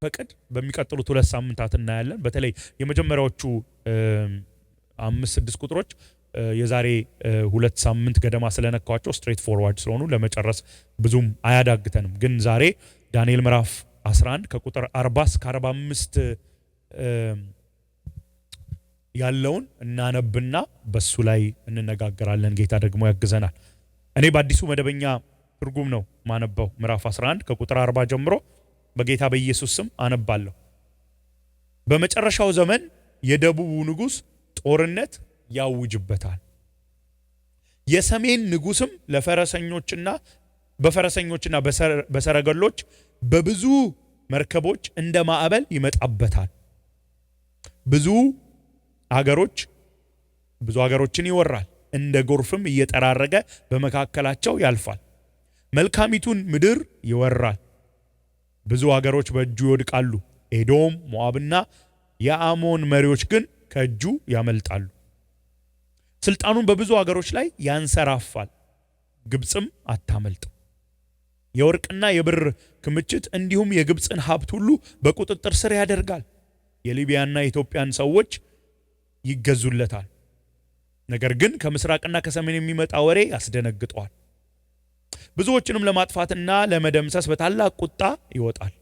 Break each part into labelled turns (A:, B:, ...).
A: ፈቅድ በሚቀጥሉት 2 ሳምንታት እናያለን። በተለይ የመጀመሪያዎቹ 5-6 ቁጥሮች የዛሬ 2 ሳምንት ገደማ ስለነካዋቸው ስትሬት ፎርዋርድ ስለሆኑ ለመጨረስ ብዙም አያዳግተንም። ግን ዛሬ ዳንኤል ምዕራፍ 11 ከቁጥር 40 እስከ 45 ያለውን እናነብና በሱ ላይ እንነጋገራለን። ጌታ ደግሞ ያግዘናል። እኔ በአዲሱ መደበኛ ትርጉም ነው ማነበው። ምዕራፍ 11 ከቁጥር 40 ጀምሮ በጌታ በኢየሱስ ስም አነባለሁ። በመጨረሻው ዘመን የደቡቡ ንጉስ ጦርነት ያውጅበታል። የሰሜን ንጉስም በፈረሰኞችና በሰረገሎች በብዙ መርከቦች እንደ ማዕበል ይመጣበታል። ብዙ አገሮችን ይወራል። እንደ ጎርፍም እየጠራረገ በመካከላቸው ያልፋል። መልካሚቱን ምድር ይወራል። ብዙ አገሮች በእጁ ይወድቃሉ። ኤዶም፣ ሞዓብና የአሞን መሪዎች ግን ከእጁ ያመልጣሉ። ስልጣኑን በብዙ አገሮች ላይ ያንሰራፋል። ግብጽም አታመልጥም። የወርቅና የብር ክምችት እንዲሁም የግብጽን ሀብት ሁሉ በቁጥጥር ስር ያደርጋል። የሊቢያና የኢትዮጵያን ሰዎች ይገዙለታል። ነገር ግን ከምስራቅና ከሰሜን የሚመጣ ወሬ ያስደነግጠዋል። ብዙዎችንም ለማጥፋትና ለመደምሰስ በታላቅ ቁጣ ይወጣል።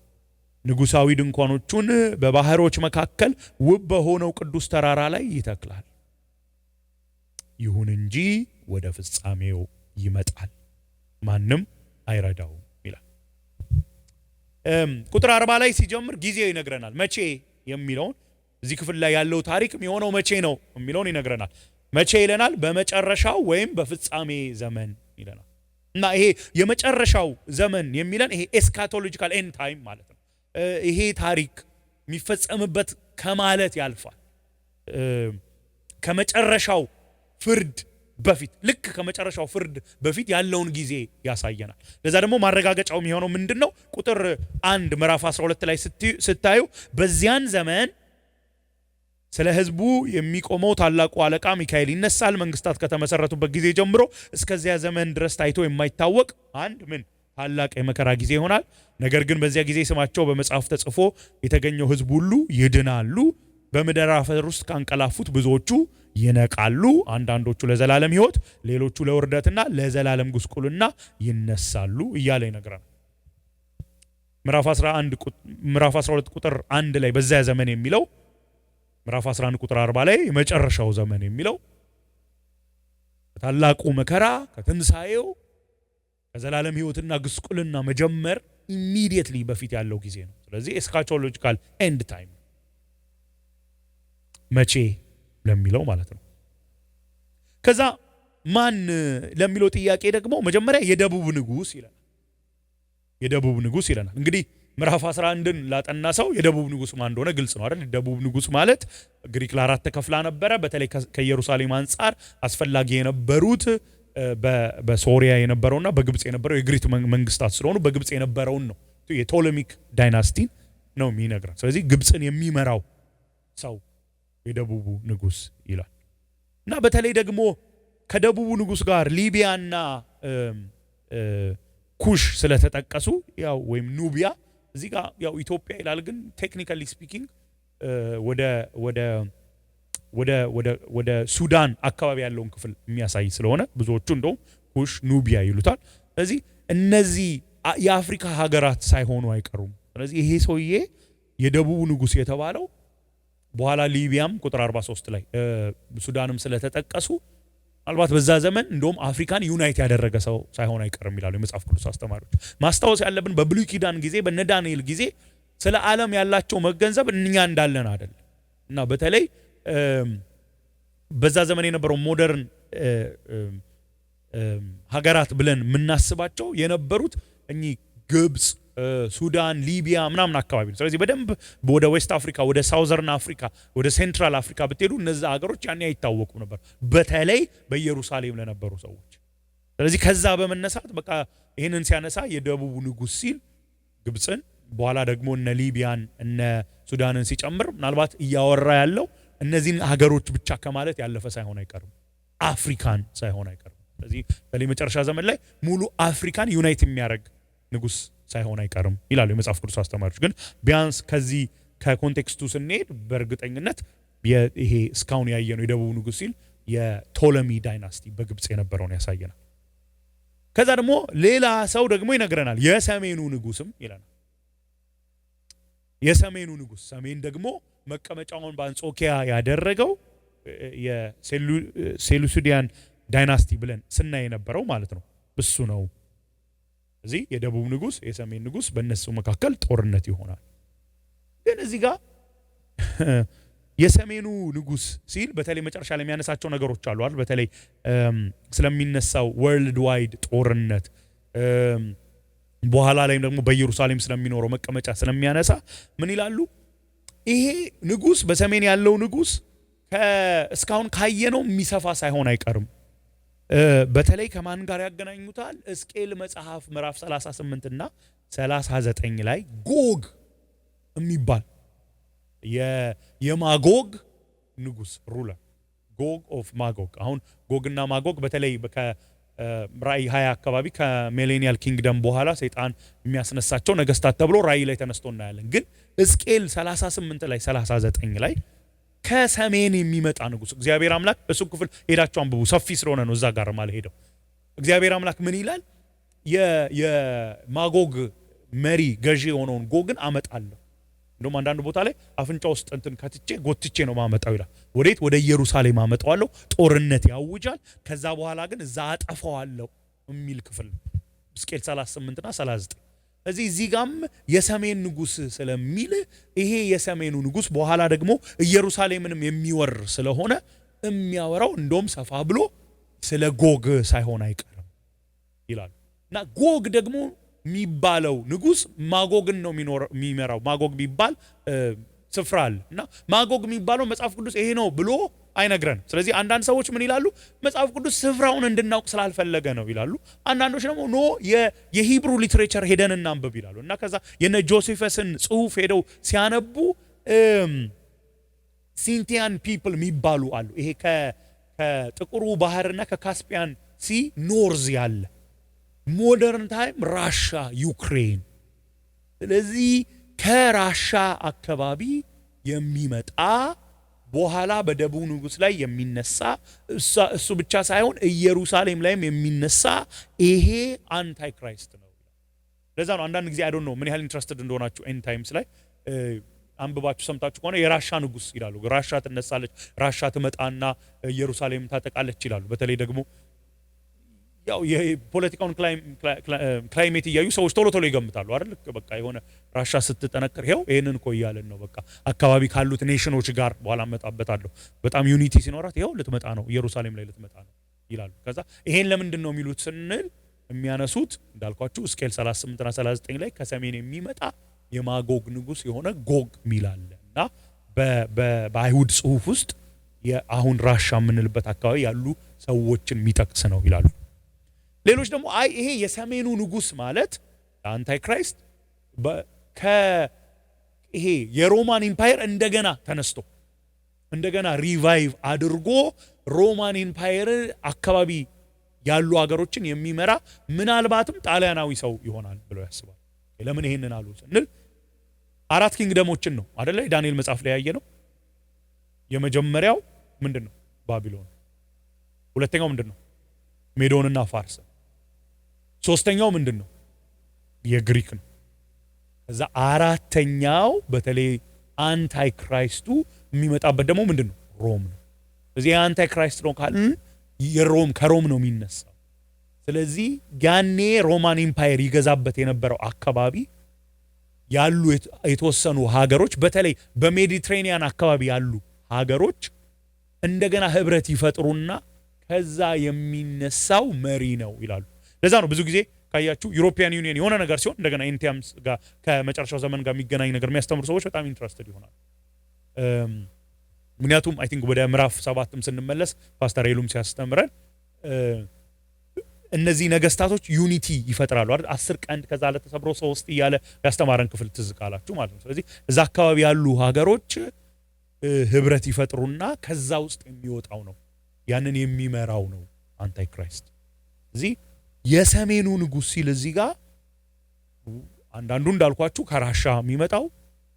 A: ንጉሳዊ ድንኳኖቹን በባህሮች መካከል ውብ በሆነው ቅዱስ ተራራ ላይ ይተክላል። ይሁን እንጂ ወደ ፍጻሜው ይመጣል፣ ማንም አይረዳውም ይላል። ቁጥር 40 ላይ ሲጀምር ጊዜው ይነግረናል። መቼ የሚለውን እዚህ ክፍል ላይ ያለው ታሪክ የሚሆነው መቼ ነው የሚለውን ይነግረናል። መቼ ይለናል? በመጨረሻው ወይም በፍጻሜ ዘመን ይለናል። እና ይሄ የመጨረሻው ዘመን የሚለን ይሄ ኤስካቶሎጂካል ኤንድ ታይም ማለት ነው። ይሄ ታሪክ የሚፈጸምበት ከማለት ያልፋል። ከመጨረሻው ፍርድ በፊት ልክ ከመጨረሻው ፍርድ በፊት ያለውን ጊዜ ያሳየናል። ለዛ ደግሞ ማረጋገጫው የሚሆነው ምንድነው? ቁጥር 1 ምዕራፍ 12 ላይ ስታዩ በዚያን ዘመን ስለ ህዝቡ የሚቆመው ታላቁ አለቃ ሚካኤል ይነሳል። መንግስታት ከተመሰረቱበት ጊዜ ጀምሮ እስከዚያ ዘመን ድረስ ታይቶ የማይታወቅ አንድ ታላቅ የመከራ ጊዜ ይሆናል። ነገር ግን በዚያ ጊዜ ስማቸው በመጽሐፍ ተጽፎ የተገኘው ህዝብ ሁሉ ይድናሉ። በምድር አፈር ውስጥ ካንቀላፉት ብዙዎቹ ይነቃሉ። አንዳንዶቹ ለዘላለም ህይወት፣ ሌሎቹ ለውርደትና ለዘላለም ጉስቁልና ይነሳሉ እያለ ይነግራል። ምዕራፍ 12 ቁጥር 1 ላይ በዚያ ዘመን የሚለው ምዕራፍ 11 ቁጥር 40 ላይ የመጨረሻው ዘመን የሚለው ታላቁ መከራ ከትንሳኤው ከዘላለም ህይወትና ጉስቁልና መጀመር ኢሚዲየትሊ በፊት ያለው ጊዜ ነው። ስለዚህ ኤስካቶሎጂካል ኤንድ ታይም መቼ ለሚለው ማለት ነው። ከዛ ማን ለሚለው ጥያቄ ደግሞ መጀመሪያ የደቡብ ንጉስ ይለናል። እንግዲህ ምዕራፍ 11ን ላጠና ሰው የደቡብ ንጉስ ማን እንደሆነ ግልጽ ነው አይደል? ደቡብ ንጉስ ማለት ግሪክ ለ4 ተከፍላ ነበረ። በተለይ ከኢየሩሳሌም አንጻር አስፈላጊ የነበሩት በሶሪያ የነበረውና በግብጽ የነበረው የግሪክ መንግስታት ስለሆኑ በግብጽ የነበረውን ነው የቶሎሚክ ዳይናስቲን ነው የሚነግረን። ስለዚህ ግብጽን የሚመራው ሰው የደቡቡ ንጉስ ይላል። እና በተለይ ደግሞ ከደቡቡ ንጉስ ጋር ሊቢያና ኩሽ ስለተጠቀሱ ያው ወይም ኑቢያ እዚህ ጋር ያው ኢትዮጵያ ይላል፣ ግን ቴክኒካሊ ስፒኪንግ ወደ ሱዳን አካባቢ ያለውን ክፍል የሚያሳይ ስለሆነ ብዙዎቹ እንደውም ኩሽ ኑቢያ ይሉታል። ስለዚህ እነዚህ የአፍሪካ ሀገራት ሳይሆኑ አይቀሩም። ስለዚህ ይሄ ሰውዬ የደቡቡ ንጉስ የተባለው በኋላ ሊቢያም ቁጥር 43 ላይ ሱዳንም ስለተጠቀሱ ምናልባት በዛ ዘመን እንደውም አፍሪካን ዩናይት ያደረገ ሰው ሳይሆን አይቀርም ይላሉ የመጽሐፍ ቅዱስ አስተማሪዎች። ማስታወስ ያለብን በብሉይ ኪዳን ጊዜ በነ ዳንኤል ጊዜ ስለ ዓለም ያላቸው መገንዘብ እኛ እንዳለን አይደል። እና በተለይ በዛ ዘመን የነበረው ሞደርን ሀገራት ብለን የምናስባቸው የነበሩት እኚህ ግብጽ፣ ሱዳን፣ ሊቢያ ምናምን አካባቢ ነው። ስለዚህ በደንብ ወደ ዌስት አፍሪካ፣ ወደ ሳውዘርን አፍሪካ፣ ወደ ሴንትራል አፍሪካ ብትሄዱ እነዛ ሀገሮች ያኔ አይታወቁ ነበር፣ በተለይ በኢየሩሳሌም ለነበሩ ሰዎች። ስለዚህ ከዛ በመነሳት በቃ ይህንን ሲያነሳ የደቡቡ ንጉስ ሲል ግብጽን፣ በኋላ ደግሞ እነ ሊቢያን እነ ሱዳንን ሲጨምር ምናልባት እያወራ ያለው እነዚህን ሀገሮች ብቻ ከማለት ያለፈ ሳይሆን አይቀርም፣ አፍሪካን ሳይሆን አይቀርም። ስለዚህ በመጨረሻ ዘመን ላይ ሙሉ አፍሪካን ዩናይት የሚያደርግ ንጉስ ሳይሆን አይቀርም ይላሉ የመጽሐፍ ቅዱስ አስተማሪዎች። ግን ቢያንስ ከዚህ ከኮንቴክስቱ ስንሄድ በእርግጠኝነት ይሄ እስካሁን ያየነው የደቡብ ንጉስ ሲል የቶለሚ ዳይናስቲ በግብጽ የነበረውን ያሳየናል። ከዛ ደግሞ ሌላ ሰው ደግሞ ይነግረናል የሰሜኑ ንጉስም ይለናል። የሰሜኑ ንጉስ ሰሜን ደግሞ መቀመጫውን በአንጾኪያ ያደረገው የሴሉሲዲያን ዳይናስቲ ብለን ስናይ የነበረው ማለት ነው እሱ ነው። እዚህ የደቡብ ንጉስ የሰሜን ንጉስ በእነሱ መካከል ጦርነት ይሆናል። ግን እዚህ ጋር የሰሜኑ ንጉስ ሲል በተለይ መጨረሻ ላይ የሚያነሳቸው ነገሮች አሉ አይደል? በተለይ ስለሚነሳው ወርልድ ዋይድ ጦርነት በኋላ ላይም ደግሞ በኢየሩሳሌም ስለሚኖረው መቀመጫ ስለሚያነሳ ምን ይላሉ? ይሄ ንጉስ በሰሜን ያለው ንጉስ እስካሁን ካየነው የሚሰፋ ሳይሆን አይቀርም። በተለይ ከማን ጋር ያገናኙታል? ሕዝቅኤል መጽሐፍ ምዕራፍ 38 እና 39 ላይ ጎግ የሚባል የማጎግ ንጉስ ሩለር ጎግ ኦፍ ማጎግ። አሁን ጎግና ማጎግ በተለይ ራእይ 20 አካባቢ ከሚሌኒያል ኪንግደም በኋላ ሰይጣን የሚያስነሳቸው ነገስታት ተብሎ ራእይ ላይ ተነስቶ እናያለን። ግን ሕዝቅኤል 38 ላይ 39 ላይ ከሰሜን የሚመጣ ንጉስ እግዚአብሔር አምላክ እሱ ክፍል ሄዳችሁ አንብቡ፣ ሰፊ ስለሆነ ነው እዛ ጋር ማለት ሄደው። እግዚአብሔር አምላክ ምን ይላል? የማጎግ መሪ ገዢ የሆነውን ጎግን አመጣለሁ። እንደውም አንዳንድ ቦታ ላይ አፍንጫ ውስጥ እንትን ከትቼ ጎትቼ ነው ማመጣው ይላል። ወዴት? ወደ ኢየሩሳሌም አመጣዋለሁ። ጦርነት ያውጃል። ከዛ በኋላ ግን እዛ አጠፋዋለሁ የሚል ክፍል ነው ሕዝቅኤል 38 እና 39። እዚህ ጋም የሰሜን ንጉስ ስለሚል ይሄ የሰሜኑ ንጉስ በኋላ ደግሞ ኢየሩሳሌምንም የሚወር ስለሆነ የሚያወራው እንደውም ሰፋ ብሎ ስለ ጎግ ሳይሆን አይቀርም ይላል። እና ጎግ ደግሞ የሚባለው ንጉስ ማጎግን ነው የሚመራው። ማጎግ ቢባል ስፍራ አለ እና ማጎግ የሚባለው መጽሐፍ ቅዱስ ይሄ ነው ብሎ አይነግረን። ስለዚህ አንዳንድ ሰዎች ምን ይላሉ? መጽሐፍ ቅዱስ ስፍራውን እንድናውቅ ስላልፈለገ ነው ይላሉ። አንዳንዶች ደግሞ ኖ የሂብሩ ሊትሬቸር ሄደን እናንብብ ይላሉ። እና ከዛ የነ ጆሴፈስን ጽሁፍ ሄደው ሲያነቡ ሲንቲያን ፒፕል የሚባሉ አሉ። ይሄ ከጥቁሩ ባህርና ከካስፒያን ሲ ኖርዝ ያለ ሞደርን ታይም ራሻ ዩክሬን። ስለዚህ ከራሻ አካባቢ የሚመጣ በኋላ በደቡብ ንጉስ ላይ የሚነሳ እሱ ብቻ ሳይሆን ኢየሩሳሌም ላይም የሚነሳ ይሄ አንታይ ክራይስት ነው። ለዛ ነው አንዳንድ ጊዜ አይ ዶንት ኖ ምን ያህል ኢንትረስትድ እንደሆናችሁ ኤንድ ታይምስ ላይ አንብባችሁ ሰምታችሁ ከሆነ የራሻ ንጉስ ይላሉ። ራሻ ትነሳለች፣ ራሻ ትመጣና ኢየሩሳሌም ታጠቃለች ይላሉ። በተለይ ደግሞ ያው የፖለቲካውን ክላይሜት እያዩ ሰዎች ቶሎ ይገምታሉ አይደል? በቃ የሆነ ራሻ ስትጠነክር ይሄው ይሄንን እኮ እያለን ነው። በቃ አካባቢ ካሉት ኔሽኖች ጋር በኋላ መጣበታለሁ በጣም ዩኒቲ ሲኖራት ይሄው ልትመጣ ነው፣ ኢየሩሳሌም ላይ ልትመጣ ነው ይላሉ። ከዛ ይሄን ለምንድን ነው የሚሉት ስንል የሚያነሱት እንዳልኳችሁ ሕዝቅኤል 38 እና 39 ላይ ከሰሜን የሚመጣ የማጎግ ንጉስ የሆነ ጎግ ሚላለ እና በአይሁድ ጽሁፍ ውስጥ የአሁን ራሻ የምንልበት አካባቢ ያሉ ሰዎችን የሚጠቅስ ነው ይላሉ። ሌሎች ደግሞ አይ ይሄ የሰሜኑ ንጉስ ማለት አንታይ ክራይስት ይሄ የሮማን ኢምፓየር እንደገና ተነስቶ እንደገና ሪቫይቭ አድርጎ ሮማን ኢምፓየር አካባቢ ያሉ ሀገሮችን የሚመራ ምናልባትም ጣሊያናዊ ሰው ይሆናል ብለው ያስባሉ። ለምን ይሄንን አሉ ስንል 4 ኪንግደሞችን ነው አይደለ ዳንኤል መጽሐፍ ላይ ያየ ነው። የመጀመሪያው ምንድነው? ባቢሎን። ሁለተኛው ምንድነው? ሜዶንና ፋርስ። ሶስተኛው ምንድነው? የግሪክ ነው። ከዛ አራተኛው በተለይ አንታይ ክራይስቱ የሚመጣበት ደግሞ ምንድነው? ሮም ነው። ስለዚህ አንታይ ክራይስት ነው ካልን ከሮም ነው የሚነሳው። ስለዚህ ያኔ ሮማን ኢምፓየር ይገዛበት የነበረው አካባቢ ያሉ የተወሰኑ ሀገሮች በተለይ በሜዲትሬኒያን አካባቢ ያሉ ሀገሮች እንደገና ህብረት ይፈጥሩና ከዛ የሚነሳው መሪ ነው ይላሉ። ለዛ ነው ብዙ ጊዜ ካያችሁ ዩሮፒያን ዩኒየን የሆነ ነገር ሲሆን እንደገና ኤንቲያምስ ጋር ከመጨረሻው ዘመን ጋር የሚገናኝ ነገር የሚያስተምሩ ሰዎች በጣም ኢንትረስትድ ይሆናል። ምክንያቱም አይ ቲንክ ወደ ምዕራፍ 7ም ስንመለስ ፓስተር ኤሉም ሲያስተምረን እነዚህ ነገስታቶች ዩኒቲ ይፈጥራሉ አይደል? 10 ቀንድ ከዛ ለተሰብሮ 3 እያለ ያስተማረን ክፍል ትዝ ካላችሁ ማለት ነው። ስለዚህ እዛ አካባቢ ያሉ ሀገሮች ህብረት ይፈጥሩና ከዛ ውስጥ የሚወጣው ነው ያንን የሚመራው ነው አንታይ ክራይስት። እዚህ የሰሜኑ ንጉስ ሲል እዚህ ጋር አንዳንዱ እንዳልኳችሁ ከራሻ የሚመጣው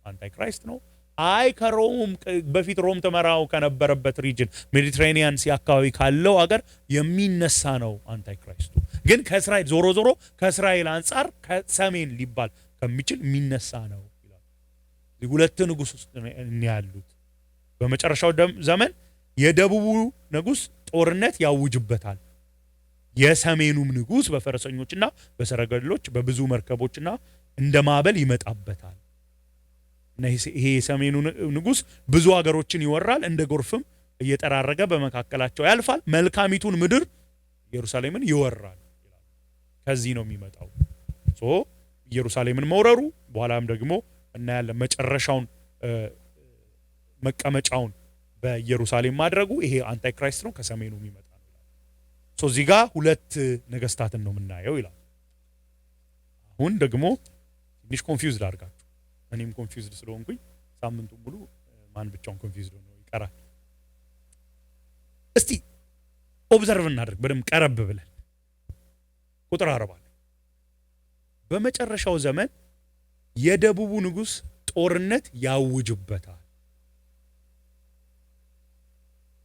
A: አንታይክራይስት ነው። አይ ከሮም በፊት ሮም ተመራው ከነበረበት ሪጅን ሜዲትሬኒያን ሲ አካባቢ ካለው አገር የሚነሳ ነው አንታይክራይስቱ። ግን ከእስራኤል ዞሮ ዞሮ ከእስራኤል አንጻር ከሰሜን ሊባል ከሚችል የሚነሳ ነው ይላል። ሁለት ንጉስ ውስጥ ያሉት በመጨረሻው ዘመን የደቡቡ ንጉስ ጦርነት ያውጅበታል። የሰሜኑም ንጉስ በፈረሰኞችና በሰረገሎች በብዙ መርከቦችና እንደ ማዕበል ይመጣበታል። ይሄ የሰሜኑ ንጉስ ብዙ ሀገሮችን ይወራል፣ እንደ ጎርፍም እየጠራረገ በመካከላቸው ያልፋል፣ መልካሚቱን ምድር ኢየሩሳሌምን ይወራል ይላል። ከዚህ ነው የሚመጣው ኢየሩሳሌምን መውረሩ። በኋላም ደግሞ እናያለን መጨረሻውን መቀመጫውን በኢየሩሳሌም ማድረጉ። ይሄ አንታይክራይስት ነው፣ ከሰሜኑ የሚመጣ ነው። እዚህ ጋር ሁለት ነገስታትን ነው የምናየው ይላል። አሁን ደግሞ ትንሽ ኮንፊውዝድ አድርጋችሁ እኔም ኮንፊውዝድ ስለሆንኩኝ ሳምንቱን ሙሉ ማን ብቻውን ኮንፊውዝድ ሆኖ ይቀራል። እስቲ ኦብዘርቭ እናድርግ በደም ቀረብ ብለን ቁጥር 40 ላይ በመጨረሻው ዘመን የደቡቡ ንጉስ ጦርነት ያውጅበታል።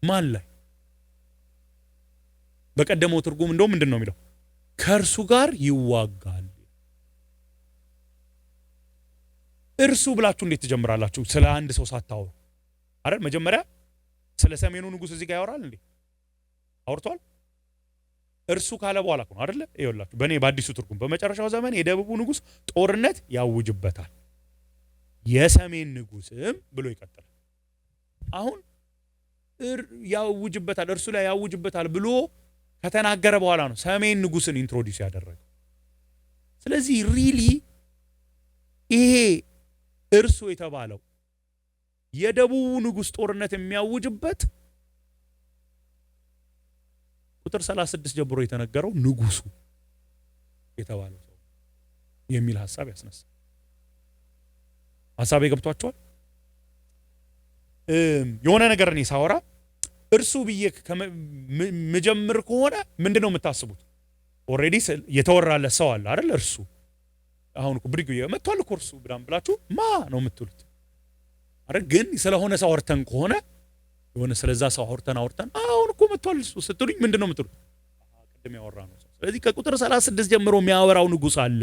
A: ማን ላይ? በቀደመው ትርጉም እንደው ምንድነው የሚለው? ከእርሱ ጋር ይዋጋል። እርሱ ብላችሁ እንዴት ትጀምራላችሁ? ስለ አንድ ሰው ሳታወሩ አይደል? መጀመሪያ ስለ ሰሜኑ ንጉስ እዚህ ጋር ያወራል እንዴ? አውርቷል። እርሱ ካለ በኋላ ነው አይደል? ይኸውላችሁ በእኔ በአዲሱ ትርጉም በመጨረሻው ዘመን የደቡቡ ንጉስ ጦርነት ያውጅበታል፣ የሰሜን ንጉስም ብሎ ይቀጥላል። አሁን ያውጅበታል፣ እርሱ ላይ ያውጅበታል ብሎ ከተናገረ በኋላ ነው ሰሜን ንጉስን ኢንትሮዲዩስ ያደረገው። ስለዚህ ሪሊ ይሄ እርሱ የተባለው የደቡቡ ንጉስ ጦርነት የሚያውጅበት ቁጥር 36 ጀምሮ የተነገረው ንጉሱ የተባለው ሰው የሚል ሐሳብ ያስነሳል። ሐሳቤ ገብቷችኋል? የሆነ ነገር እኔ ሳወራ እርሱ ብዬ መጀመር ከሆነ ምንድነው የምታስቡት? ኦሬዲ የተወራለ ሰው አለ አይደል? እርሱ አሁን እኮ ብሪግ መጥቷል እኮ እርሱ ብዳም ብላችሁ ማ ነው የምትሉት አይደል? ግን ስለሆነ ሰው አውርተን ከሆነ የሆነ ስለዛ ሰው አውርተን አሁን እኮ መጥቷል እሱ ስትሉኝ ምንድነው የምትሉት? ቅድም ያወራ ነው ሰው። ስለዚህ ከቁጥር 36 ጀምሮ የሚያወራው ንጉስ አለ።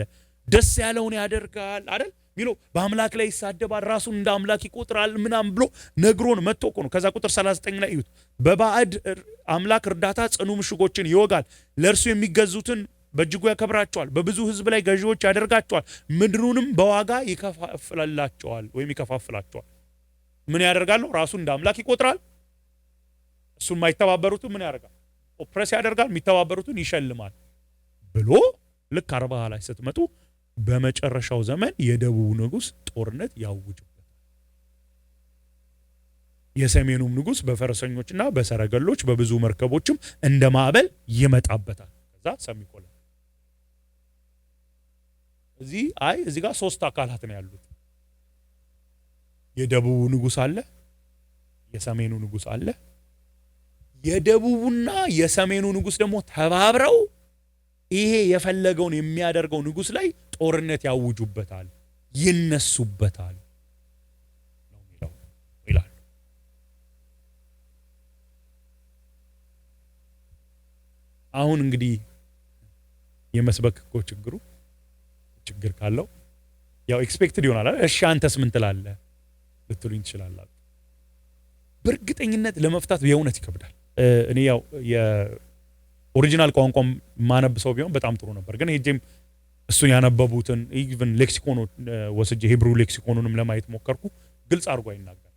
A: ደስ ያለውን ያደርጋል አይደል ሚለው፣ በአምላክ ላይ ይሳደባል፣ ራሱን እንደ አምላክ ይቆጥራል ምናም ብሎ ነግሮን መጥቶ እኮ ነው። ከዛ ቁጥር 39 ላይ እዩት። በባዕድ አምላክ እርዳታ ጽኑ ምሽጎችን ይወጋል፣ ለእርሱ የሚገዙትን በእጅጉ ያከብራቸዋል፣ በብዙ ህዝብ ላይ ገዢዎች ያደርጋቸዋል፣ ምድሩንም በዋጋ ይከፋፍላቸዋል ወይም ይከፋፍላቸዋል። ምን ያደርጋል? ራሱን እንደ አምላክ ይቆጥራል። እሱን የማይተባበሩትን ምን ያደርጋል? ኦፕሬስ ያደርጋል፣ የሚተባበሩትን ይሸልማል ብሎ ልክ 40 ላይ ስትመጡ በመጨረሻው ዘመን የደቡቡ ንጉስ ጦርነት ያውጅበታል፣ የሰሜኑም ንጉስ በፈረሰኞችና በሰረገሎች በብዙ መርከቦችም እንደ ማዕበል ይመጣበታል። ከዛ ሰሚኮላ እዚህ ጋር ሶስት አካላት ነው ያሉት። የደቡቡ ንጉስ አለ፣ የሰሜኑ ንጉስ አለ። የደቡቡና የሰሜኑ ንጉስ ደግሞ ተባብረው ይሄ የፈለገውን የሚያደርገው ንጉስ ላይ ጦርነት ያውጁበታል፣ ይነሱበታል ነው የሚለው ይላል። አሁን እንግዲህ የመስበክ እኮ ችግር ካለው ያው ኤክስፔክትድ ይሆናል። እሺ አንተስ ምን ትላለህ ልትሉኝ ትችላላችሁ። በእርግጠኝነት ለመፍታት የእውነት ይከብዳል። እኔ ያው የኦሪጂናል ቋንቋም ማነብሰው ቢሆን በጣም ጥሩ ነበር። ግን ሄጄም እሱን ያነበቡትን ኢቭን ሌክሲኮን ወስጄ ሂብሩ ሌክሲኮኑንም ለማየት ሞከርኩ። ግልጽ አድርጎ አይናገር።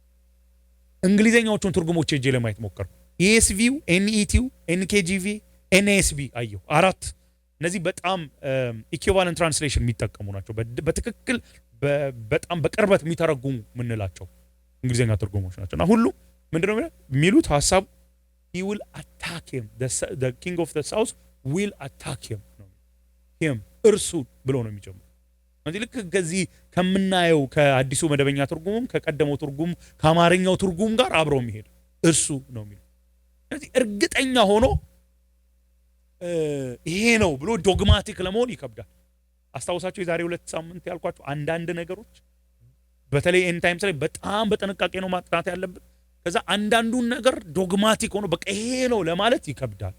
A: እንግሊዘኛዎቹን ትርጉሞች ሄጄ ለማየት ሞከርኩ። ኢኤስቪው፣ ኤንኢቲው፣ ኤንኬጂቪ፣ ኤንኤስቢ አየሁ። አራት እነዚህ በጣም ኢኩቫለንት ትራንስሌሽን የሚጠቀሙ ናቸው። በትክክል በጣም በቅርበት የሚተረጉሙ ምንላቸው እንግሊዘኛ ትርጉሞች ናቸው። እና ሁሉ ምንድነው የሚሉት ሐሳቡ he will attack him, the king of the south will attack him ነው him እርሱ ብሎ ነው የሚጀምረው። እንጂ ልክ ከዚህ ከምናየው ከአዲሱ መደበኛ ትርጉሙም ከቀደመው ትርጉም ከአማርኛው ትርጉም ጋር አብሮ የሚሄድ እርሱ ነው የሚለው። ስለዚህ እርግጠኛ ሆኖ ይሄ ነው ብሎ ዶግማቲክ ለመሆን ይከብዳል። አስታውሳችሁ የዛሬ 2 ሳምንት ያልኳችሁ አንዳንድ ነገሮች በተለይ ኤንድ ታይምስ ላይ በጣም በጥንቃቄ ነው ማጥናት ያለብን። ከዛ አንዳንዱን ነገር ዶግማቲክ ሆኖ በቃ ይሄ ነው ለማለት ይከብዳል።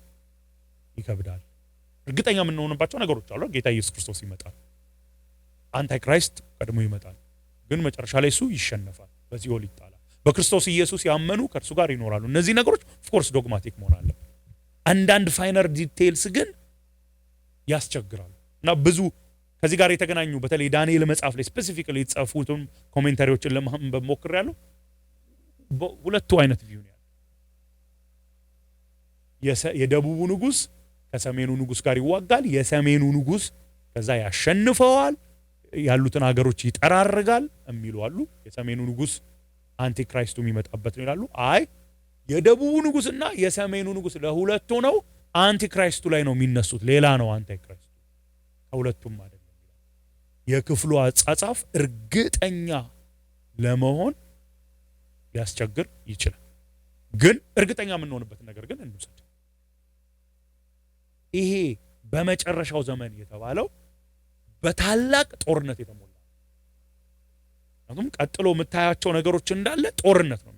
A: እርግጠኛ የምንሆንባቸው ነገሮች አሉ። ጌታ ኢየሱስ ክርስቶስ ይመጣል፣ አንታይ ክራይስት ቀድሞ ይመጣል፣ ግን መጨረሻ ላይ እሱ ይሸነፋል፣ በሲኦል ይጣላል። በክርስቶስ ኢየሱስ ያመኑ ከእርሱ ጋር ይኖራሉ። እነዚህ ነገሮች ኦፍ ኮርስ ዶግማቲክ መሆን አለበት። አንዳንድ ፋይነር ዲቴይልስ ግን ያስቸግራሉ እና ብዙ ከዚህ ጋር የተገናኙ በተለይ ዳንኤል መጽሐፍ ላይ ስፔሲፊካሊ የተጻፉትን ኮሜንታሪዎችን ለማንበብ ሞክሬያለሁ። ሁለቱ አይነት ቪው ነው ያለው። የደቡቡ ንጉስ ከሰሜኑ ንጉስ ጋር ይዋጋል። የሰሜኑ ንጉስ ከዛ ያሸንፈዋል፣ ያሉትን ሀገሮች ይጠራርጋል የሚሉ አሉ። የሰሜኑ ንጉስ አንቲክራይስቱ የሚመጣበት ነው ይላሉ። አይ የደቡቡ ንጉስና የሰሜኑ ንጉስ ለሁለቱ ነው፣ አንቲክራይስቱ ላይ ነው የሚነሱት፣ ሌላ ነው አንቲክራይስቱ፣ ከሁለቱም አይደለም። የክፍሉ አጻጻፍ እርግጠኛ ለመሆን ሊያስቸግር ይችላል። ግን እርግጠኛ የምንሆንበት ነገር ግን እንውሰድ። ይሄ በመጨረሻው ዘመን የተባለው በታላቅ ጦርነት የተሞላ ነው። ምክንያቱም ቀጥሎ የምታያቸው ነገሮች እንዳለ ጦርነት ነው።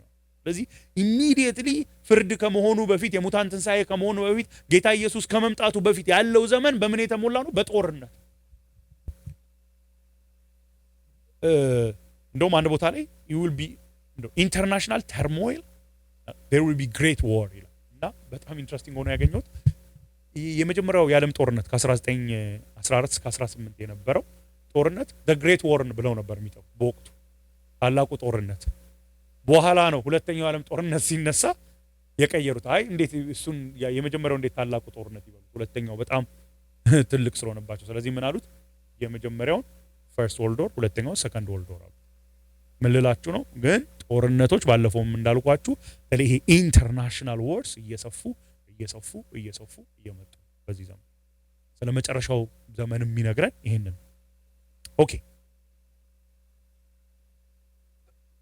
A: ስለዚህ ኢሚዲየትሊ ፍርድ ከመሆኑ በፊት የሙታን ትንሣኤ ከመሆኑ በፊት ጌታ ኢየሱስ ከመምጣቱ በፊት ያለው ዘመን በምን የተሞላ ነው? በጦርነት። እንደውም አንድ ቦታ ላይ you will be international turmoil, there will be great war ይላል እና በጣም ኢንትረስቲንግ ሆኖ ያገኘሁት የመጀመሪያው የዓለም ጦርነት ከ1914 እስከ 18 የነበረው ጦርነት the great war ብለው ነበር የሚጠሩ በወቅቱ ታላቁ ጦርነት። በኋላ ነው ሁለተኛው የዓለም ጦርነት ሲነሳ የቀየሩት። አይ እንዴት እሱን የመጀመሪያው እንዴት ታላቁ ጦርነት ይበሉ፣ ሁለተኛው በጣም ትልቅ ስለሆነባቸው። ስለዚህ ምን አሉት? የመጀመሪያውን ፈርስት ወርልድ ዎር፣ ሁለተኛው ሰከንድ ወርልድ ዎር አሉ። ምን ልላችሁ ነው? ግን ጦርነቶች ባለፈውም እንዳልኳችሁ ይሄ ኢንተርናሽናል ወርስ እየሰፉ እየመጡ በዚህ ዘመን ስለ መጨረሻው ዘመን የሚነግረን ይሄንን። ኦኬ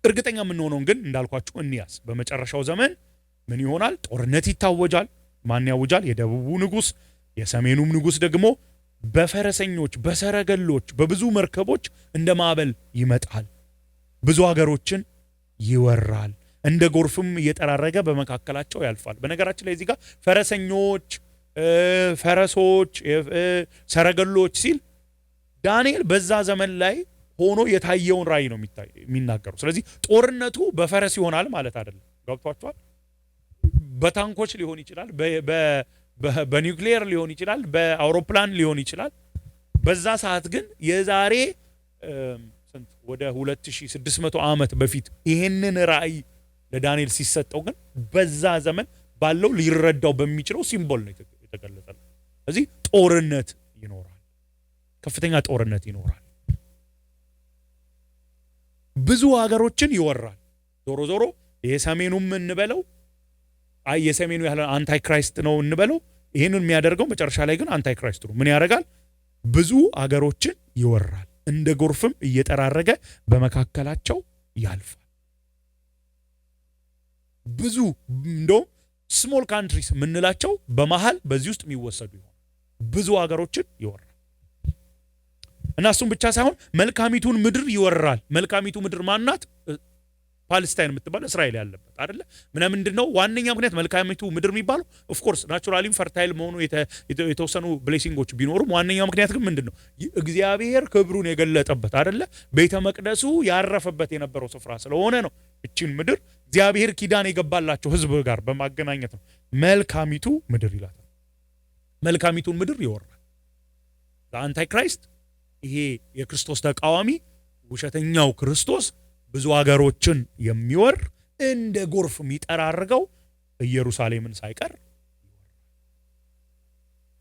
A: እርግጠኛ የምንሆነው ግን እንዳልኳችሁ እንያዝ። በመጨረሻው ዘመን ምን ይሆናል? ጦርነት ይታወጃል። ማን ያውጃል? የደቡቡ ንጉስ። የሰሜኑም ንጉስ ደግሞ በፈረሰኞች፣ በሰረገሎች፣ በብዙ መርከቦች እንደ ማዕበል ይመጣል፣ ብዙ ሀገሮችን ይወራል፣ እንደ ጎርፍም እየጠራረገ በመካከላቸው ያልፋል። በነገራችን ላይ እዚህ ጋር ፈረሰኞች፣ ፈረሶች፣ ሰረገሎች ሲል ዳንኤል በዛ ዘመን ላይ ሆኖ የታየውን ራእይ ነው የሚናገሩ። ስለዚህ ጦርነቱ በፈረስ ይሆናል ማለት አይደለም። ገብቷችኋል? በታንኮች ሊሆን ይችላል፣ በኒውክሊየር ሊሆን ይችላል፣ በአውሮፕላን ሊሆን ይችላል። በዛ ሰዓት ግን የዛሬ ወደ 2600 ዓመት በፊት ይሄንን ራእይ ለዳንኤል ሲሰጠው ግን በዛ ዘመን ባለው ሊረዳው በሚችለው ሲምቦል ነው የተገለጸው። ስለዚህ ጦርነት ይኖራል፣ ከፍተኛ ጦርነት ይኖራል፣ ብዙ ሀገሮችን ይወራል። ዞሮ ዞሮ የሰሜኑም እንበለው የሰሜኑ ያለ አንታይ ክራይስት ነው እንበለው፣ ይሄንን የሚያደርገው መጨረሻ ላይ ግን አንታይ ክራይስት ነው። ምን ያደርጋል? ብዙ ሀገሮችን ይወራል፣ እንደ ጎርፍም እየጠራረገ በመካከላቸው ያልፋል። ብዙ እንደውም ስሞል ካንትሪስ የምንላቸው በመሃል በዚህ ውስጥ የሚወሰዱ ይሆን ብዙ ሀገሮችን ይወራል። እና እሱም ብቻ ሳይሆን መልካሚቱን ምድር ይወራል። መልካሚቱ ምድር ማናት? ፓለስታይን የምትባል እስራኤል ያለበት አይደለ? ምንድነው ዋነኛ ምክንያት መልካሚቱ ምድር የሚባለው? ኦፍ ኮርስ ናቹራሊ ፈርታይል መሆኑ የተወሰኑ ብሌሲንጎች ቢኖሩም ዋነኛው ምክንያት ግን ምንድነው? እግዚአብሔር ክብሩን የገለጠበት አይደለ? ቤተ መቅደሱ ያረፈበት የነበረው ስፍራ ስለሆነ ነው። እቺን ምድር እግዚአብሔር ኪዳን የገባላቸው ህዝብ ጋር በማገናኘት ነው መልካሚቱ ምድር ይላታል። መልካሚቱን ምድር ይወራል። አንታይ ክራይስት ይሄ የክርስቶስ ተቃዋሚ ውሸተኛው ክርስቶስ ብዙ ሀገሮችን የሚወር እንደ ጎርፍ የሚጠራርገው ኢየሩሳሌምን ሳይቀር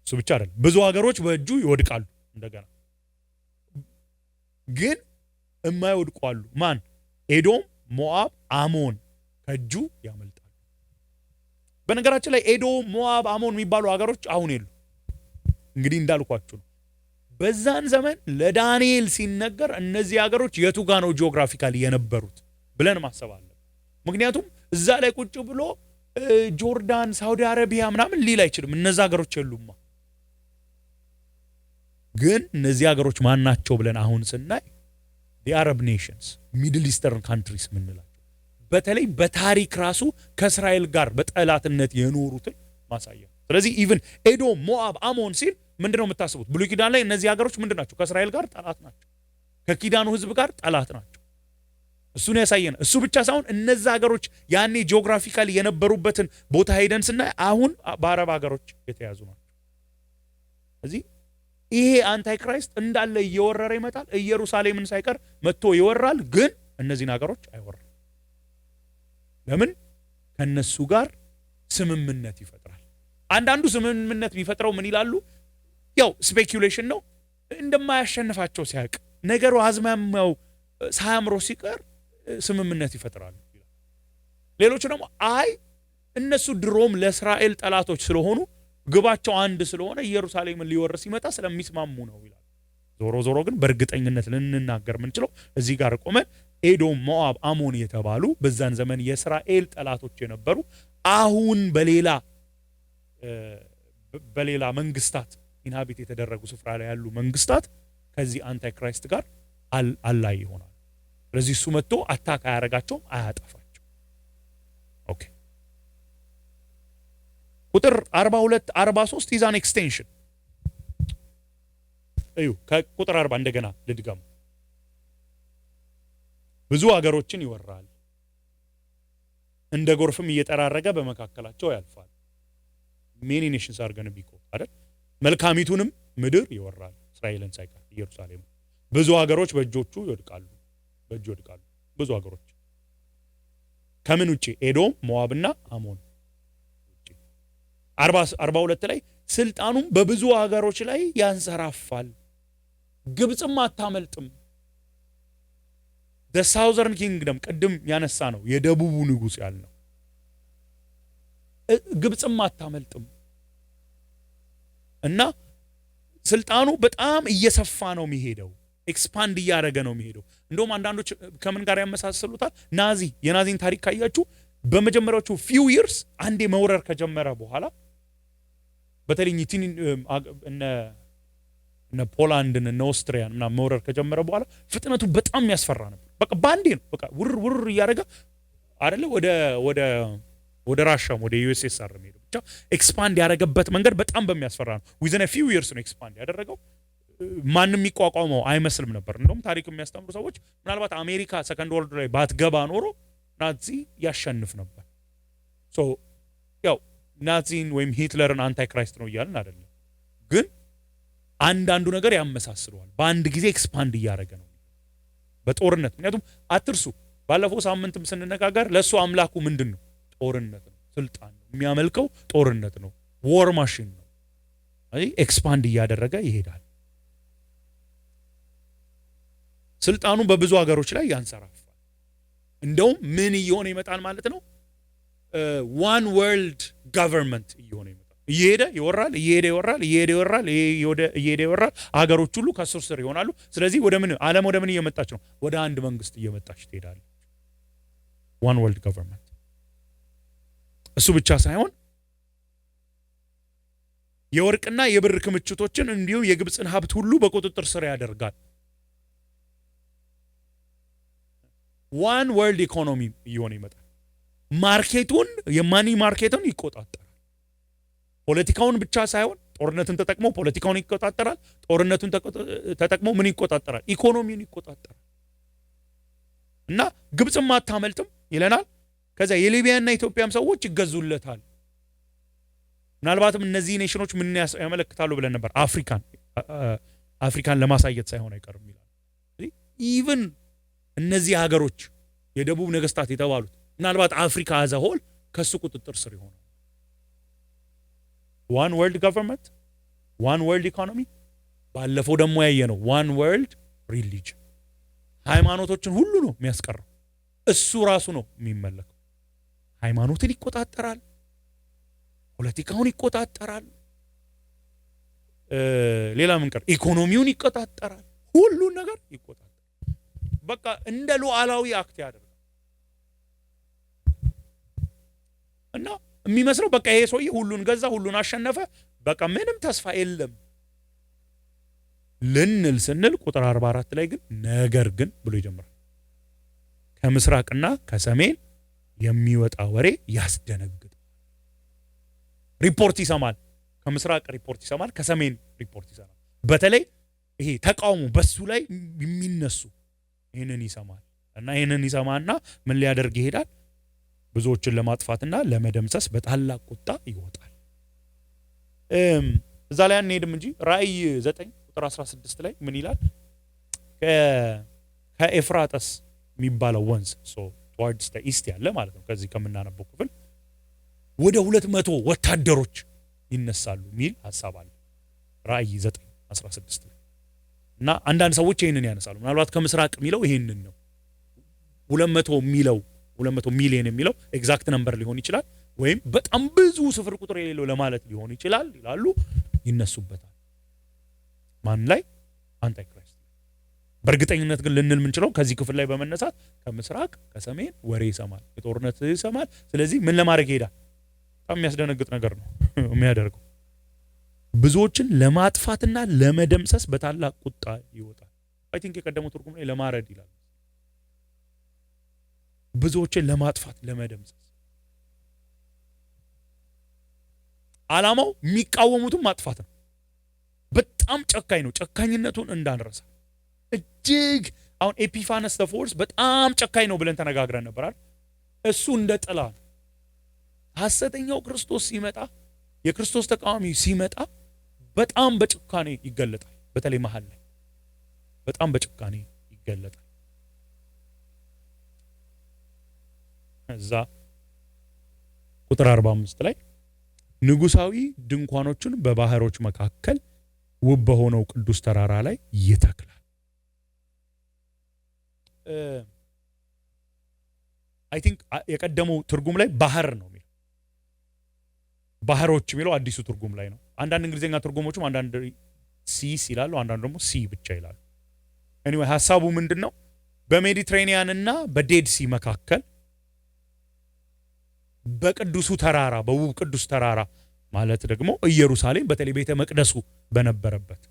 A: እሱ ብቻ አይደለም፣ ብዙ ሀገሮች በእጁ ይወድቃሉ። እንደገና ግን የማይወድቁ አሉ። ማን? ኤዶም፣ ሞአብ፣ አሞን ከእጁ ያመልጣሉ። በነገራችን ላይ ኤዶም፣ ሞአብ፣ አሞን የሚባሉ ሀገሮች አሁን የሉ። እንግዲህ እንዳልኳችሁ ነው። በዛን ዘመን ለዳንኤል ሲነገር እነዚህ ሀገሮች የቱ ጋ ነው ጂኦግራፊካሊ የነበሩት ብለን ማሰብ አለብን። ምክንያቱም እዛ ላይ ቁጭ ብሎ ጆርዳን፣ ሳውዲ አረቢያ ምናምን ሊል አይችልም። እነዛ ሀገሮች የሉማ። ግን እነዚህ ሀገሮች ማን ናቸው ብለን አሁን ስናይ የአረብ ኔሽንስ ሚድል ኢስተርን ካንትሪስ ምንላቸው በተለይ በታሪክ ራሱ ከእስራኤል ጋር በጠላትነት የኖሩትን ማሳያ። ስለዚህ ኢቭን ኤዶም፣ ሞአብ፣ አሞን ሲል ምንድነው የምታስቡት? ብሉይ ኪዳን ላይ እነዚህ ሀገሮች ምንድን ናቸው? ከእስራኤል ጋር ጠላት ናቸው። ከኪዳኑ ህዝብ ጋር ጠላት ናቸው። እሱን ያሳየን። እሱ ብቻ ሳይሆን እነዚህ ሀገሮች ያኔ ጂኦግራፊካሊ የነበሩበትን ቦታ ሄደን ስናይ አሁን በአረብ ሀገሮች የተያዙ ናቸው። ስለዚህ ይሄ አንታይ ክራይስት እንዳለ እየወረረ ይመጣል። ኢየሩሳሌምን ሳይቀር መጥቶ ይወራል። ግን እነዚህን ሀገሮች አይወራም። ለምን? ከነሱ ጋር ስምምነት ይፈጥራል። አንዳንዱ ስምምነት ቢፈጥረው ምን ይላሉ? ያው ስፔኩሌሽን ነው። እንደማያሸንፋቸው ሲያውቅ ነገሩ አዝማሚያው ሳያምሮ ሲቀር ስምምነት ይፈጥራሉ። ሌሎቹ ደግሞ አይ እነሱ ድሮም ለእስራኤል ጠላቶች ስለሆኑ ግባቸው አንድ ስለሆነ ኢየሩሳሌምን ሊወርስ ሲመጣ ስለሚስማሙ ነው ይላል። ዞሮ ዞሮ ግን በእርግጠኝነት ልንናገር የምንችለው እዚህ ጋር ቆመን ኤዶም፣ ሞአብ፣ አሞን የተባሉ በዛን ዘመን የእስራኤል ጠላቶች የነበሩ አሁን በሌላ መንግስታት ኢንሃቢት የተደረጉ ስፍራ ላይ ያሉ መንግስታት ከዚህ አንታይ ክራይስት ጋር አላይ ይሆናል። ስለዚህ እሱ መጥቶ አታክ አያረጋቸውም፣ አያጠፋቸው። ኦኬ ቁጥር 42 43 ኢዛን ኤክስቴንሽን እዩ። ከቁጥር 40 እንደገና ልድገም። ብዙ ሀገሮችን ይወራል፣ እንደ ጎርፍም እየጠራረገ በመካከላቸው ያልፋል። ሜኒ ኔሽንስ አር ገና ቢኮ አይደል? መልካሚቱንም ምድር ይወራል፣ እስራኤልን ሳይቀር ኢየሩሳሌም። ብዙ ሀገሮች በእጆቹ ይወድቃሉ፣ ብዙ ሀገሮች ከምን ውጪ? ኤዶም፣ ሞአብና አሞን ውጪ። 42 ላይ ስልጣኑም በብዙ ሀገሮች ላይ ያንሰራፋል፣ ግብጽም አታመልጥም። the southern kingdom ቅድም ያነሳ ነው የደቡቡ ንጉስ ያልነው ግብጽም አታመልጥም እና ስልጣኑ በጣም እየሰፋ ነው የሚሄደው፣ ኤክስፓንድ እያደረገ ነው የሚሄደው። እንደውም አንዳንዶች ከምን ጋር ያመሳሰሉታል? የናዚን ታሪክ ካያችሁ በመጀመሪያዎቹ ፊው ይርስ አንዴ መውረር ከጀመረ በኋላ በተለይ እነ ፖላንድን እነ ኦስትሪያን እና መውረር ከጀመረ በኋላ ፍጥነቱ በጣም ያስፈራ ነበር። በቃ ባንዴ ነው በቃ ውር እያደረገ አይደለ ወደ ራሻም ወደ ዩኤስኤስአር የሚሄደው ብቻ ኤክስፓንድ ያደረገበት መንገድ በጣም በሚያስፈራ ነው። ዊዝን አ ፊው ይርስ ነው ኤክስፓንድ ያደረገው። ማንም የሚቋቋመው አይመስልም ነበር። እንደውም ታሪክ የሚያስተምሩ ሰዎች ምናልባት አሜሪካ ሰከንድ ወርልድ ላይ ባትገባ ኖሮ ናዚ ያሸንፍ ነበር። ሶ ያው ናዚን ወይም ሂትለርን አንታይ ክራይስት ነው እያልን አይደለም፣ ግን አንዳንዱ ነገር ያመሳስለዋል። በአንድ ጊዜ ኤክስፓንድ እያደረገ ነው በጦርነት። ምክንያቱም አትርሱ፣ ባለፈው ሳምንትም ስንነጋገር ለሱ አምላኩ ምንድን ነው? ጦርነት ነው፣ ስልጣን ነው፣ የሚያመልከው ጦርነት ነው፣ ዎር ማሽን ነው። ኤክስፓንድ እያደረገ ይሄዳል። ስልጣኑ በብዙ ሀገሮች ላይ ያንሰራፋል። እንደውም ምን እየሆነ ይመጣል ማለት ነው? ዋን ወርልድ ገቨርንመንት እየሆነ ይመጣል። እየሄደ ይወራል፣ ሀገሮች ሁሉ ከስር ስር ይሆናሉ። ስለዚህ ዓለም ወደ ምን እየመጣች ነው? ወደ አንድ መንግስት እየመጣች ትሄዳለች። ዋን ወርልድ ገቨርንመንት። እሱ ብቻ ሳይሆን የወርቅና የብር ክምችቶችን እንዲሁም የግብፅን ሀብት ሁሉ በቁጥጥር ስር ያደርጋል። ዋን ወርልድ ኢኮኖሚ እየሆነ ይመጣል። ማርኬቱን የማኒ ማርኬቱን ይቆጣጠራል። ፖለቲካውን ብቻ ሳይሆን ጦርነትን ተጠቅሞ ፖለቲካውን ይቆጣጠራል። ጦርነቱን ተጠቅሞ ምን ይቆጣጠራል? ኢኮኖሚውን ይቆጣጠራል። እና ግብፅም አታመልጥም ይለናል። ከዛ የሊቢያና ኢትዮጵያም ሰዎች ይገዙለታል። ምናልባትም እነዚህ ኔሽኖች ምን ያመለክታሉ ብለን ነበር? አፍሪካን ለማሳየት ሳይሆን አይቀርም ይላል። ኢቭን እነዚህ ሀገሮች የደቡብ ነገስታት የተባሉት ምናልባት አፍሪካ አዘሆል ከሱ ቁጥጥር ስር ይሆናል። ዋን ወርልድ ገቨርንመንት፣ ዋን ወርልድ ኢኮኖሚ፣ ባለፈው ደግሞ ያየነው ዋን ወርልድ ሪሊጅን። ሃይማኖቶችን ሁሉ ነው የሚያስቀረው። እሱ ራሱ ነው የሚመለከው። ሃይማኖትን ይቆጣጠራል፣ ፖለቲካውን ይቆጣጠራል፣ ሌላ ምን ቀር? ኢኮኖሚውን ይቆጣጠራል፣ ሁሉን ነገር ይቆጣጠራል። በቃ እንደ ሉዓላዊ አክት ያደርጋል። እና የሚመስለው በቃ ይሄ ሰውዬ ሁሉን ገዛ፣ ሁሉን አሸነፈ፣ በቃ ምንም ተስፋ የለም። ልንል ስንል ቁጥር 44 ላይ ግን ነገር ግን ብሎ ይጀምራል። ከምስራቅና ከሰሜን የሚወጣ ወሬ ያስደነግጥ። ሪፖርት ይሰማል። ከምስራቅ ሪፖርት ይሰማል፣ ከሰሜን ሪፖርት ይሰማል። በተለይ ይሄ ተቃውሞ በሱ ላይ የሚነሱ ይህንን ይሰማል እና ይህንን ይሰማና ምን ሊያደርግ ይሄዳል? ብዙዎችን ለማጥፋትና ለመደምሰስ በታላቅ ቁጣ ይወጣል። እዛ ላይ አንሄድም እንጂ ራእይ 9 ቁጥር 16 ላይ ምን ይላል? ከኤፍራጥስ የሚባለው ወንዝ towards the east ያለ ማለት ነው፣ ከዚህ ከምናነበው ክፍል ወደ 200 ወታደሮች ይነሳሉ የሚል ሐሳብ አለ ራእይ 9:16 ላይ። እና አንዳንድ ሰዎች ይሄንን ያነሳሉ። ምናልባት ከምስራቅ የሚለው ይሄንን ነው። 200 የሚለው 200 ሚሊዮን የሚለው ኤግዛክት ነምበር ሊሆን ይችላል፣ ወይም በጣም ብዙ ስፍር ቁጥር የሌለው ለማለት ሊሆን ይችላል ይላሉ። ይነሱበታል። ማን ላይ? አንታይክራይስት። በእርግጠኝነት ግን ልንል የምንችለው ከዚህ ክፍል ላይ በመነሳት ከምስራቅ ከሰሜን ወሬ ይሰማል፣ የጦርነት ይሰማል። ስለዚህ ምን ለማድረግ ይሄዳል? በጣም የሚያስደነግጥ ነገር ነው የሚያደርገው። ብዙዎችን ለማጥፋትና ለመደምሰስ በታላቅ ቁጣ ይወጣል። አይ ቲንክ የቀደመው ትርጉም ላይ ለማረድ ይላል። ብዙዎችን ለማጥፋት ለመደምሰስ፣ ዓላማው የሚቃወሙትን ማጥፋት ነው። በጣም ጨካኝ ነው። ጨካኝነቱን እንዳንረሳ። እጅግ አሁን ኤፒፋነስ ዘፎርስ በጣም ጨካኝ ነው ብለን ተነጋግረን ነበር አይደል? እሱ እንደ ጥላ ነው። ሐሰተኛው ክርስቶስ ሲመጣ፣ የክርስቶስ ተቃዋሚ ሲመጣ በጣም በጭካኔ ይገለጣል። በተለይ መሃል ላይ በጣም በጭካኔ ይገለጣል። እዛ ቁጥር 45 ላይ ንጉሳዊ ድንኳኖችን በባህሮች መካከል ውብ በሆነው ቅዱስ ተራራ ላይ ይተክላል። አይ ቲንክ የቀደመው ትርጉም ላይ ባህር ነው የሚለው፣ ባህሮች የሚለው አዲሱ ትርጉም ላይ ነው። አንዳንድ እንግሊዝኛ ትርጉሞችም አንዳንድ ሲስ ይላሉ፣ አንዳንድ ደግሞ ሲ ብቻ ይላሉ። ኤኒዌይ ሐሳቡ ምንድነው? በሜዲትሬኒያን እና በዴድ ሲ መካከል በቅዱሱ ተራራ፣ በውብ ቅዱስ ተራራ ማለት ደግሞ ኢየሩሳሌም በተለይ ቤተ መቅደሱ በነበረበት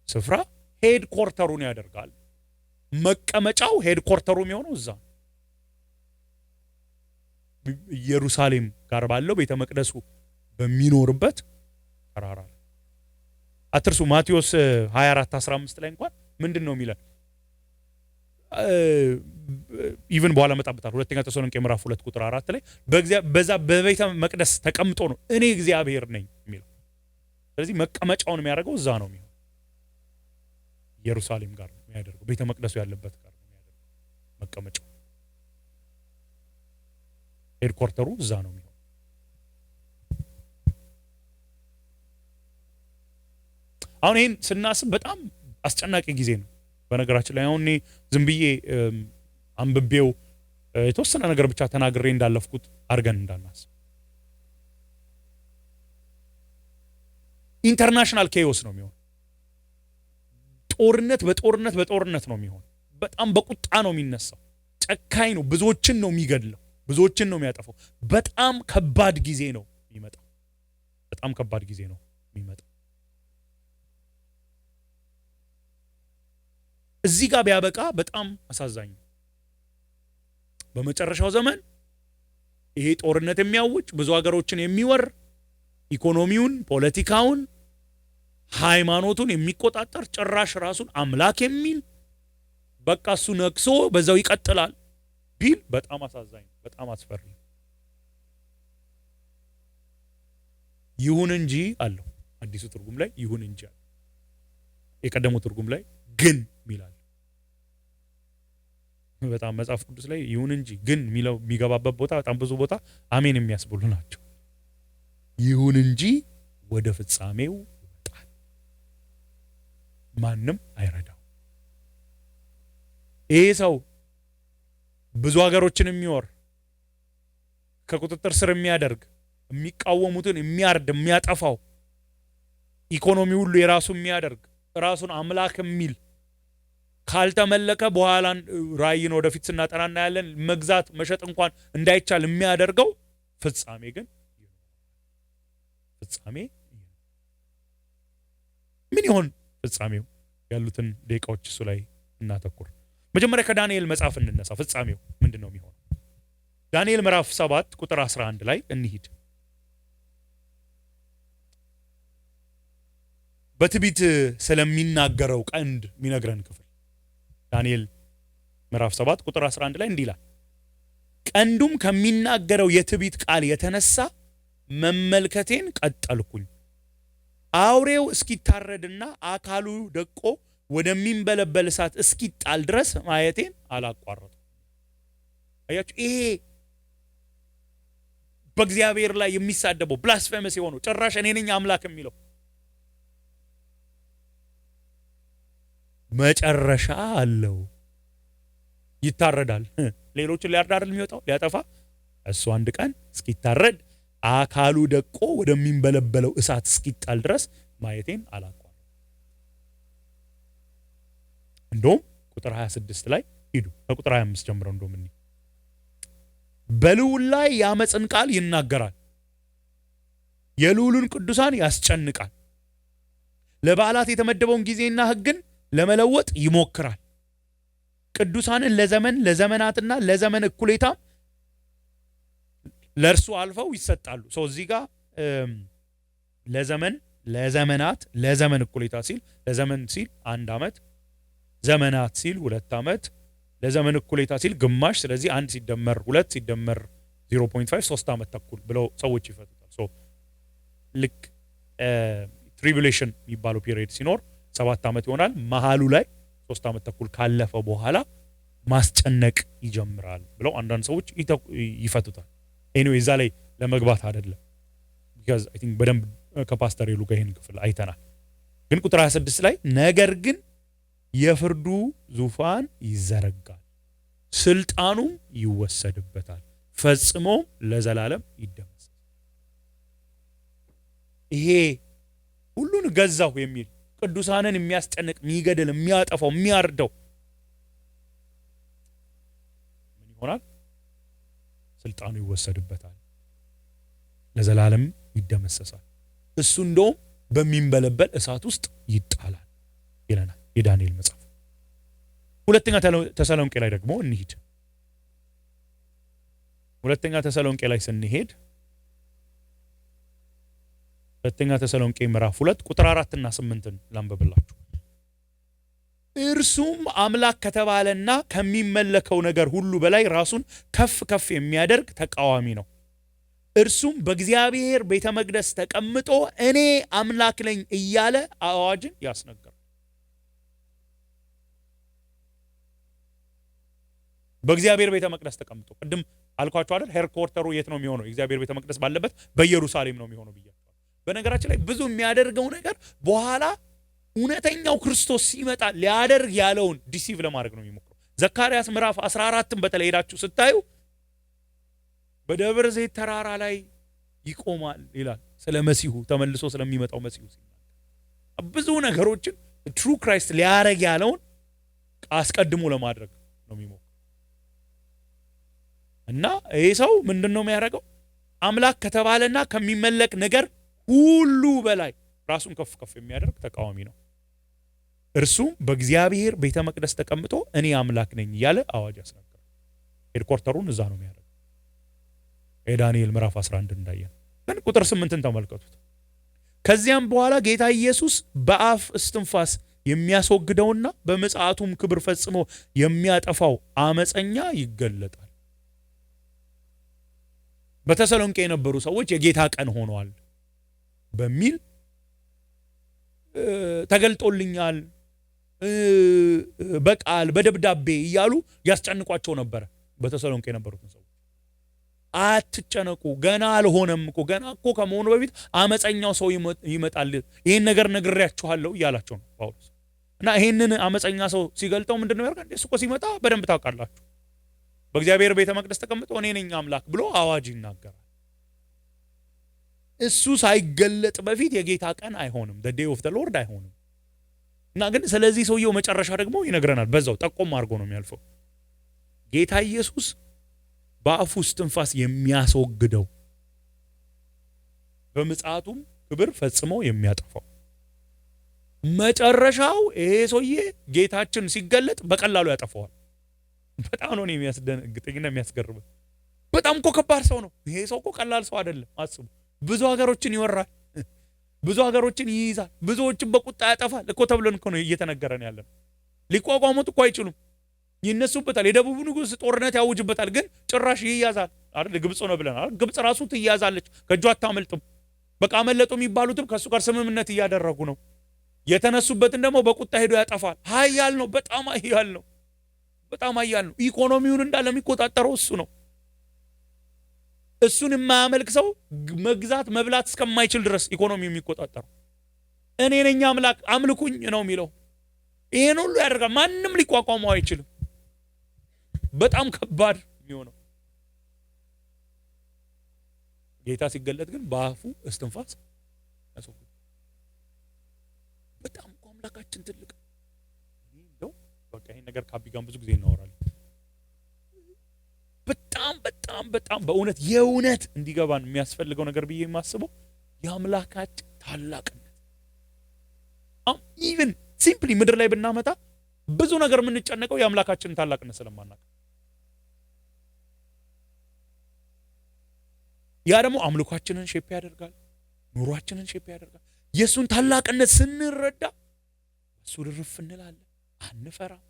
A: ስፍራ ሄድ ኮርተሩን ያደርጋል። መቀመጫው ሄድ ኮርተሩ የሚሆነው እዛ ኢየሩሳሌም ጋር ባለው ቤተ መቅደሱ በሚኖርበት ተራራ ላይ። አትርሱ ማቴዎስ 24:15 ላይ እንኳን ምንድን ነው የሚለን? ኢቭን በኋላ መጣበታል። ሁለተኛ ተሰሎንቄ ምዕራፍ 2 ቁጥር 4 ላይ በዛ በቤተ መቅደስ ተቀምጦ ነው እኔ እግዚአብሔር ነኝ የሚለው። ስለዚህ መቀመጫውን የሚያደርገው እዛ ነው የሚሆነው፣ ኢየሩሳሌም ጋር ነው የሚያደርገው፣ ቤተ መቅደሱ ያለበት ጋር ነው የሚያደርገው መቀመጫው። ሄድኳርተሩ እዛ ነው የሚሆነው። አሁን ይህን ስናስብ በጣም አስጨናቂ ጊዜ ነው። በነገራችን ላይ አሁን እኔ ዝም ብዬ አንብቤው የተወሰነ ነገር ብቻ ተናግሬ እንዳለፍኩት አድርገን እንዳናስብ። ኢንተርናሽናል ኬዮስ ነው የሚሆን። ጦርነት በጦርነት በጦርነት ነው የሚሆን። በጣም በቁጣ ነው የሚነሳው። ጨካኝ ነው። ብዙዎችን ነው የሚገድለው። ብዙዎችን ነው የሚያጠፋው። በጣም ከባድ ጊዜ ነው የሚመጣው። በጣም ከባድ ጊዜ ነው የሚመጣው። እዚህ ጋር ቢያበቃ በጣም አሳዛኝ ነው። በመጨረሻው ዘመን ይሄ ጦርነት የሚያውጅ ብዙ ሀገሮችን የሚወር ኢኮኖሚውን፣ ፖለቲካውን፣ ሃይማኖቱን የሚቆጣጠር ጭራሽ ራሱን አምላክ የሚል በቃ እሱ ነክሶ በዛው ይቀጥላል ቢል በጣም አሳዛኝ፣ በጣም አስፈሪ። ይሁን እንጂ አለው አዲሱ ትርጉም ላይ ይሁን እንጂ አለ። የቀደመው ትርጉም ላይ ግን ሚላል። በጣም መጽሐፍ ቅዱስ ላይ ይሁን እንጂ ግን ሚለው የሚገባበት ቦታ በጣም ብዙ ቦታ አሜን የሚያስብሉ ናቸው። ይሁን እንጂ ወደ ፍጻሜው ይመጣል፣ ማንም አይረዳው። ይሄ ሰው ብዙ ሀገሮችን የሚወር ከቁጥጥር ስር የሚያደርግ የሚቃወሙትን የሚያርድ የሚያጠፋው ኢኮኖሚ ሁሉ የራሱ የሚያደርግ ራሱን አምላክ የሚል ካልተመለከ በኋላ ራእይን ወደፊት ስናጠና እናያለን መግዛት መሸጥ እንኳን እንዳይቻል የሚያደርገው ፍጻሜ ግን ፍጻሜ ምን ይሆን? ፍጻሜው ያሉትን ደቂቃዎች እሱ ላይ እናተኩር። መጀመሪያ ከዳንኤል መጽሐፍ እንነሳ። ፍጻሜው ምንድነው የሚሆነው? ዳንኤል ምዕራፍ 7 ቁጥር 11 ላይ እንሂድ። በትዕቢት ስለሚናገረው ቀንድ የሚነግረን ክፍል ዳንኤል ምዕራፍ 7 ቁጥር 11 ላይ እንዲህ ይላል፣ ቀንዱም ከሚናገረው የትዕቢት ቃል የተነሳ መመልከቴን ቀጠልኩኝ። አውሬው እስኪታረድና አካሉ ደቆ ወደሚንበለበል እሳት እስኪጣል ድረስ ማየቴን አላቋረጥኩም። አያችሁ፣ ይሄ በእግዚአብሔር ላይ የሚሳደበው ብላስፌመስ የሆነው ጭራሽ እኔ ነኝ አምላክ የሚለው መጨረሻ አለው። ይታረዳል። ሌሎችን ሊያርድ አይደል የሚወጣው ሊያጠፋ። እሱ አንድ ቀን እስኪታረድ አካሉ ደቆ ወደሚንበለበለው እሳት እስኪጣል ድረስ ማየቴን አላቋረጥኩም። እንደውም ቁጥር 26 ላይ ሂዱ፣ ከቁጥር 25 ጀምሮ እንደውም እንይ። በልዑል ላይ የአመፅን ቃል ይናገራል፣ የልዑሉን ቅዱሳን ያስጨንቃል፣ ለበዓላት የተመደበውን ጊዜና ሕግን ለመለወጥ ይሞክራል። ቅዱሳንን ለዘመን ለዘመናትና ለዘመን እኩሌታ ለእርሱ አልፈው ይሰጣሉ። እዚህ ጋር ለዘመን ለዘመናት ለዘመን እኩሌታ ሲል ለዘመን ሲል 1 ዓመት፣ ዘመናት ሲል 2 ዓመት፣ ለዘመን እኩሌታ ሲል ግማሽ። ስለዚህ 1 ሲደመር 2 ሲደመር 0.5 3 ዓመት ተኩል ብለው ሰዎች ይፈቱታል። ልክ ትሪቡሌሽን የሚባለው ፒሪየድ ሲኖር 7 ዓመት ይሆናል። መሃሉ ላይ 3 ዓመት ተኩል ካለፈ በኋላ ማስጨነቅ ይጀምራል ብለው አንዳንድ ሰዎች ይፈቱታል። ኤኒዌይ እዛ ላይ ለመግባት አይደለም፣ because I think በደንብ ከፓስተር ይሉ ጋር ይሄን ክፍል አይተናል። ግን ቁጥር 26 ላይ ነገር ግን የፍርዱ ዙፋን ይዘረጋል፣ ስልጣኑም ይወሰድበታል፣ ፈጽሞ ለዘላለም ይደመሰሳል። ይሄ ሁሉን ገዛሁ የሚል ቅዱሳንን የሚያስጨንቅ የሚገድል የሚያጠፋው የሚያርደው ምን ይሆናል? ስልጣኑ ይወሰድበታል፣ ለዘላለም ይደመሰሳል። እሱ እንደውም በሚንበለበል እሳት ውስጥ ይጣላል ይለናል የዳንኤል መጽሐፍ። ሁለተኛ ተሰሎንቄ ላይ ደግሞ እንሂድ። ሁለተኛ ተሰሎንቄ ላይ ስንሄድ ሁለተኛ ተሰሎንቄ ምዕራፍ 2 ቁጥር 4 እና 8 ላንብብላችሁ። እርሱም አምላክ ከተባለና ከሚመለከው ነገር ሁሉ በላይ ራሱን ከፍ ከፍ የሚያደርግ ተቃዋሚ ነው። እርሱም በእግዚአብሔር ቤተ መቅደስ ተቀምጦ እኔ አምላክ ነኝ እያለ አዋጅን ያስነገራል። በእግዚአብሔር ቤተ መቅደስ ተቀምጦ ቅድም አልኳችሁ አይደል? ሄድኳርተሩ የት ነው የሚሆነው? የእግዚአብሔር ቤተ መቅደስ ባለበት በኢየሩሳሌም ነው የሚሆነው ብያችኋል። በነገራችን ላይ ብዙ የሚያደርገው ነገር በኋላ እውነተኛው ክርስቶስ ሲመጣ ሊያደርግ ያለውን ዲሲቭ ለማድረግ ነው የሚሞክረው። ዘካርያስ ምዕራፍ 14ን በተለይ ሄዳችሁ ስታዩ በደብረ ዘይት ተራራ ላይ ይቆማል ይላል። ስለ መሲሁ ተመልሶ ስለሚመጣው መሲሁ ሲናገር ብዙ ነገሮችን ትሩ ክራይስት ሊያደርግ ያለውን አስቀድሞ ለማድረግ ነው የሚሞክረው። እና ይሄ ሰው ምንድነው የሚያደርገው? አምላክ ከተባለና ከሚመለክ ነገር ሁሉ በላይ ራሱን ከፍ ከፍ የሚያደርግ ተቃዋሚ ነው። እርሱም በእግዚአብሔር ቤተ መቅደስ ተቀምጦ እኔ አምላክ ነኝ እያለ አዋጅ ያስነገራል። ሄድኳርተሩን እዛ ነው የሚያደርገው። የዳንኤል ምዕራፍ 11 እንዳየን ግን ቁጥር 8ን ተመልከቱት። ከዚያም በኋላ ጌታ ኢየሱስ በአፍ እስትንፋስ የሚያስወግደውና በምጽአቱም ክብር ፈጽሞ የሚያጠፋው አመፀኛ ይገለጣል። በተሰሎንቄ የነበሩ ሰዎች የጌታ ቀን ሆኗል በሚል ተገልጦልኛል በቃል በደብዳቤ እያሉ ያስጨንቋቸው ነበር። በተሰሎንቄ የነበሩትን ሰዎች አትጨነቁ፣ ገና አልሆነም እኮ፣ ገና እኮ ከመሆኑ በፊት አመፀኛው ሰው ይመጣል፣ ይሄን ነገር ነግሬያችኋለሁ እያላቸው ነው ጳውሎስ። እና ይሄንን አመፀኛ ሰው ሲገልጠው ምንድነው ያርጋ? እሱ እኮ ሲመጣ በደንብ ታውቃላችሁ፣ በእግዚአብሔር ቤተ መቅደስ ተቀምጦ እኔ ነኝ አምላክ ብሎ አዋጅ ይናገራል። እሱ ሳይገለጥ በፊት የጌታ ቀን አይሆንም፣ the day of the Lord አይሆንም። እና ግን ስለዚህ ሰውየው መጨረሻ ደግሞ ይነግረናል። በዛው ጠቆም አድርጎ ነው የሚያልፈው። ጌታ ኢየሱስ በአፉ እስትንፋስ የሚያስወግደው በምጽአቱም ክብር ፈጽሞ የሚያጠፋው መጨረሻው ይሄ ሰውዬ ጌታችን ሲገለጥ በቀላሉ ያጠፋዋል። በጣም ነው የሚያስደነግጠኝና የሚያስገርም። በጣም እኮ ከባድ ሰው ነው ይሄ ሰው እኮ ቀላል ሰው አይደለም። አስቡ፣ ብዙ ሀገሮችን ይወራል፣ ብዙ ሀገሮችን ይይዛል፣ ብዙዎችን በቁጣ ያጠፋል እኮ ተብለን እኮ ነው እየተነገረን ያለን። ሊቋቋሙት እኮ አይችሉም፣ ይነሱበታል። የደቡብ ንጉሥ ጦርነት ያውጅበታል፣ ግን ጭራሽ ይያዛል አይደል? ግብጽ ነው ብለናል። ግብጽ ራሱ ትያዛለች፣ ከእጁ አታመልጥም። በቃ አመለጡ የሚባሉትም ከእሱ ጋር ስምምነት እያደረጉ ነው። የተነሱበትን ደግሞ በቁጣ ሄዶ ያጠፋል። ኃያል ነው፣ በጣም ኃያል ነው፣ በጣም ኃያል ነው። ኢኮኖሚውን እንዳለ የሚቆጣጠረው እሱ ነው። እሱን የማያመልክ ሰው መግዛት መብላት እስከማይችል ድረስ ኢኮኖሚው የሚቆጣጠረው እኔ ነኝ አምላክ አምልኩኝ ነው የሚለው። ይሄን ሁሉ ያደርጋል፣ ማንም ሊቋቋመው አይችልም። በጣም ከባድ የሚሆነው ጌታ ሲገለጥ ግን በአፉ እስትንፋስ ያስወግዳል። በጣም እኮ አምላካችን ትልቅ ነው። በቃ ይሄን ነገር ከአቢ ጋር ብዙ ጊዜ እናወራለን። በጣም በጣም በጣም በእውነት የእውነት እንዲገባን የሚያስፈልገው ነገር ብዬ የማስበው የአምላካችን ታላቅነት። ኢቭን ሲምፕሊ ምድር ላይ ብናመጣ ብዙ ነገር የምንጨነቀው የአምላካችንን ታላቅነት ስለማናውቅ፣ ያ ደግሞ አምልኳችንን ሼፕ ያደርጋል፣ ኑሯችንን ሼፕ ያደርጋል። የእሱን ታላቅነት ስንረዳ እሱ ድርፍ እንላለን፣ አንፈራም፣